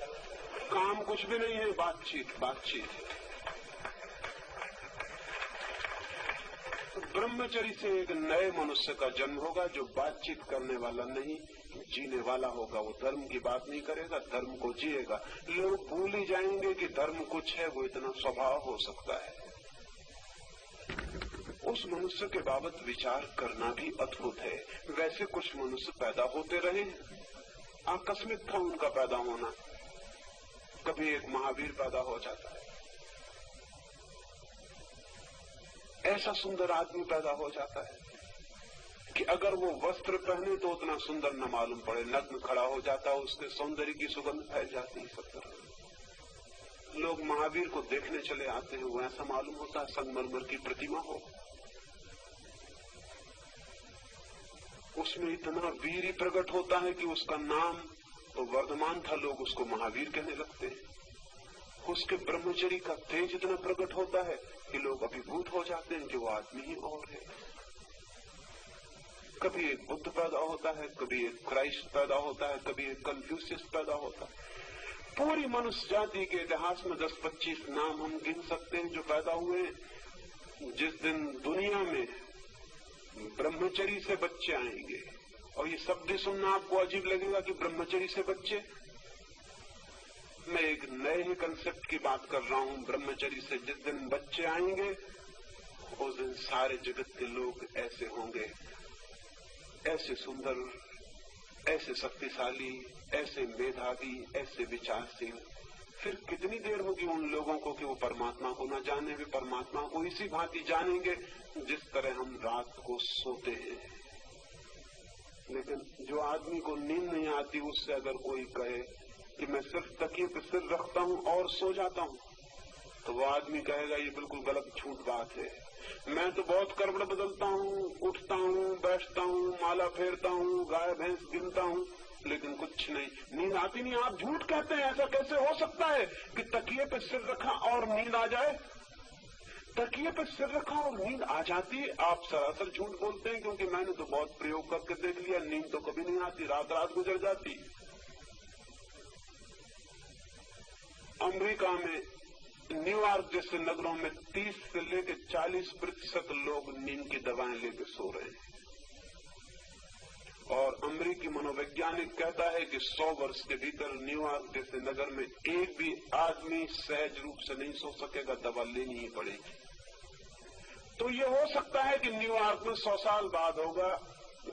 काम कुछ भी नहीं है, बातचीत बातचीत। ब्रह्मचर्य से एक नए मनुष्य का जन्म होगा जो बातचीत करने वाला नहीं, जीने वाला होगा। वो धर्म की बात नहीं करेगा, धर्म को जिएगा। लोग भूल ही जाएंगे कि धर्म कुछ है, वो इतना स्वभाव हो सकता है। उस मनुष्य के बाबत विचार करना भी अद्भुत है। वैसे कुछ मनुष्य पैदा होते रहे, आकस्मिक था उनका पैदा होना। कभी एक महावीर पैदा हो जाता है, ऐसा सुंदर आदमी पैदा हो जाता है कि अगर वो वस्त्र पहने तो उतना सुंदर न मालूम पड़े। नग्न खड़ा हो जाता है, उसके सौंदर्य की सुगंध फैल जाती है सब तरफ। लोग महावीर को देखने चले आते हैं, वो ऐसा मालूम होता है संगमरमर की प्रतिमा हो। उसमें इतना वीर ही प्रकट होता है कि उसका नाम तो वर्धमान था, लोग उसको महावीर कहने लगते हैं। उसके ब्रह्मचर्य का तेज इतना प्रकट होता है कि लोग अभिभूत हो जाते हैं कि वो आदमी ही और है। कभी एक बुद्ध पैदा होता है, कभी एक क्राइस्ट पैदा होता है, कभी एक कन्फ्यूशियस पैदा होता है। पूरी मनुष्य जाति के इतिहास में 10-25 नाम हम गिन सकते हैं जो पैदा हुए। जिस दिन दुनिया में ब्रह्मचर्य से बच्चे आएंगे, और ये शब्द सुनना आपको अजीब लगेगा कि ब्रह्मचर्य से बच्चे, मैं एक नए ही कंसेप्ट की बात कर रहा हूं। ब्रह्मचर्य से जिस दिन बच्चे आएंगे, उस दिन सारे जगत के लोग ऐसे होंगे, ऐसे सुंदर, ऐसे शक्तिशाली, ऐसे मेधावी, ऐसे विचारशील। फिर कितनी देर होगी उन लोगों को कि वो परमात्मा को न जाने, वे परमात्मा को इसी भांति जानेंगे जिस तरह हम रात को सोते हैं। लेकिन जो आदमी को नींद नहीं आती, उससे अगर कोई कहे कि मैं सिर्फ तकिए पे सिर रखता हूं और सो जाता हूं, तो वो आदमी कहेगा ये बिल्कुल गलत झूठ बात है। मैं तो बहुत करवट बदलता हूं, उठता हूं, बैठता हूं, माला फेरता हूं, गाय भैंस गिनता हूं, लेकिन कुछ नहीं, नींद आती नहीं। आप झूठ कहते हैं। ऐसा कैसे हो सकता है कि तकिए पे सिर रखा और नींद आ जाए? तकिए पे सिर रखा और नींद आ जाती है? आप सरासर झूठ बोलते हैं, क्योंकि मैंने तो बहुत प्रयोग करके देख लिया, नींद तो कभी नहीं आती, रात रात गुजर जाती। अमेरिका में न्यूयॉर्क जैसे नगरों में 30 से लेकर 40% लोग नींद की दवाएं लेकर सो रहे हैं। और अमेरिकी मनोवैज्ञानिक कहता है कि 100 वर्ष के भीतर न्यूयॉर्क जैसे नगर में एक भी आदमी सहज रूप से नहीं सो सकेगा, दवा लेनी ही पड़ेगी। तो ये हो सकता है कि न्यूयॉर्क में 100 साल बाद होगा,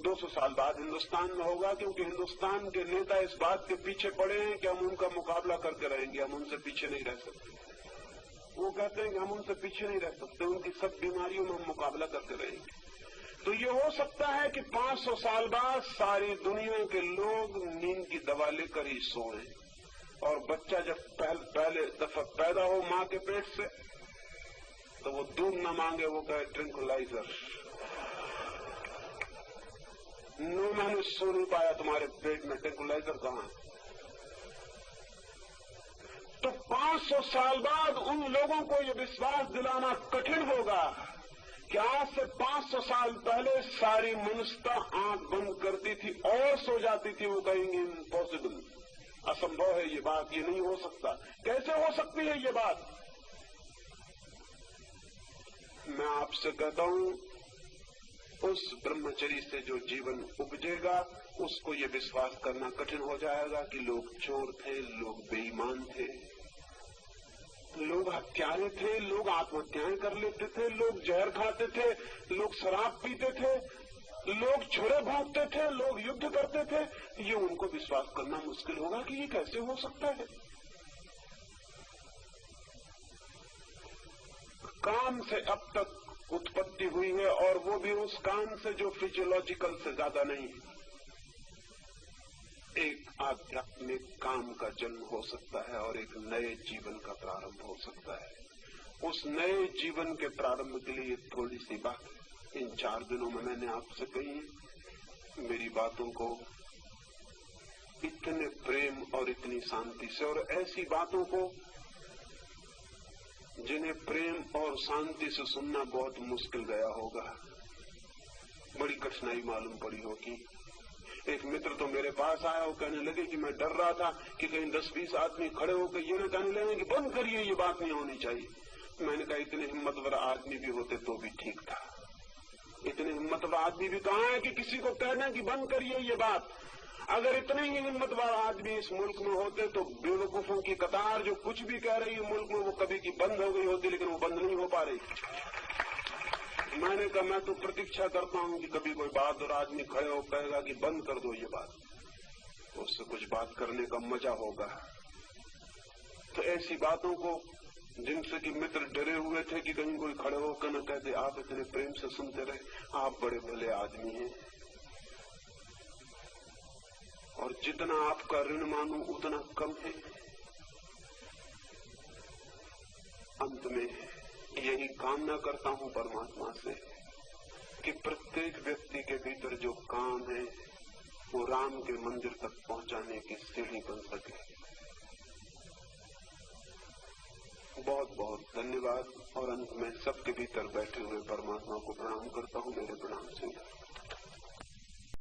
200 साल बाद हिंदुस्तान में होगा, क्योंकि हिंदुस्तान के नेता इस बात के पीछे पड़े हैं कि हम उनका मुकाबला करके रहेंगे, हम उनसे पीछे नहीं रह सकते। वो कहते हैं कि हम उनसे पीछे नहीं रह सकते, उनकी सब बीमारियों में हम मुकाबला करके रहेंगे। तो ये हो सकता है कि 500 साल बाद सारी दुनिया के लोग नींद की दवा लेकर ही सोएं, और बच्चा जब पहले दफा पैदा हो मां के पेट से, तो वो दूध न मांगे, वो कहे ट्रैंक्विलाइजर। 9 महीने सो नहीं पाया तुम्हारे पेट में, ट्रैंक्विलाइजर कहां है? तो 500 साल बाद उन लोगों को ये विश्वास दिलाना कठिन होगा कि आज से 500 साल पहले सारी मनुष्यता आंख बंद करती थी और सो जाती थी। वो कहेंगे इम्पॉसिबल, असंभव है ये बात, ये नहीं हो सकता। कैसे हो सकती है ये बात? मैं आपसे कहता हूं, उस ब्रह्मचर्य से जो जीवन उपजेगा उसको ये विश्वास करना कठिन हो जाएगा कि लोग चोर थे, लोग बेईमान थे, लोग हत्यारे थे, लोग आत्महत्याएं कर लेते थे, लोग जहर खाते थे, लोग शराब पीते थे, लोग छुरे भोंकते थे, लोग युद्ध करते थे। ये उनको विश्वास करना मुश्किल होगा कि ये कैसे हो सकता है। काम से अब तक उत्पत्ति हुई है और वो भी उस काम से जो फिजियोलॉजिकल से ज्यादा नहीं है। एक आध्यात्मिक काम का जन्म हो सकता है और एक नए जीवन का प्रारंभ हो सकता है। उस नए जीवन के प्रारंभ के लिए थोड़ी सी बात इन 4 दिनों में मैंने आपसे कही। मेरी बातों को इतने प्रेम और इतनी शांति से, और ऐसी बातों को जिन्हें प्रेम और शांति से सुनना बहुत मुश्किल गया होगा, बड़ी कठिनाई मालूम पड़ी होगी। एक मित्र तो मेरे पास आया, वो कहने लगे कि मैं डर रहा था कि कहीं 10-20 आदमी खड़े होकर ये न कहने लगे कि बंद करिए, ये बात नहीं होनी चाहिए। मैंने कहा इतने हिम्मतवर आदमी भी होते तो भी ठीक था। इतने हिम्मतवर आदमी भी कहाँ है कि किसी को कहना कि बंद करिए ये बात। अगर इतने ही हिम्मतवर आदमी इस मुल्क में होते तो बेवकूफों की कतार जो कुछ भी कह रही है मुल्क में, वो कभी की बंद हो गई होती, लेकिन वो बंद नहीं हो पा रही। मैंने कहा मैं तो प्रतीक्षा करता हूं कि कभी कोई बहादुर आदमी खड़े हो कहेगा कि बंद कर दो ये बात, तो उससे कुछ बात करने का मजा होगा। तो ऐसी बातों को जिनसे कि मित्र डरे हुए थे कि कहीं कोई खड़े होकर न कहते, आप इतने प्रेम से सुनते रहे, आप बड़े भले आदमी हैं और जितना आपका ऋण मानूं उतना कम है। अंत में यही कामना करता हूं परमात्मा से कि प्रत्येक व्यक्ति के भीतर जो काम है वो राम के मंदिर तक पहुंचाने की सीढ़ी बन सके। बहुत बहुत धन्यवाद। और अंत में सबके भीतर बैठे हुए परमात्मा को प्रणाम करता हूं। मेरे प्रणाम स्वीकार।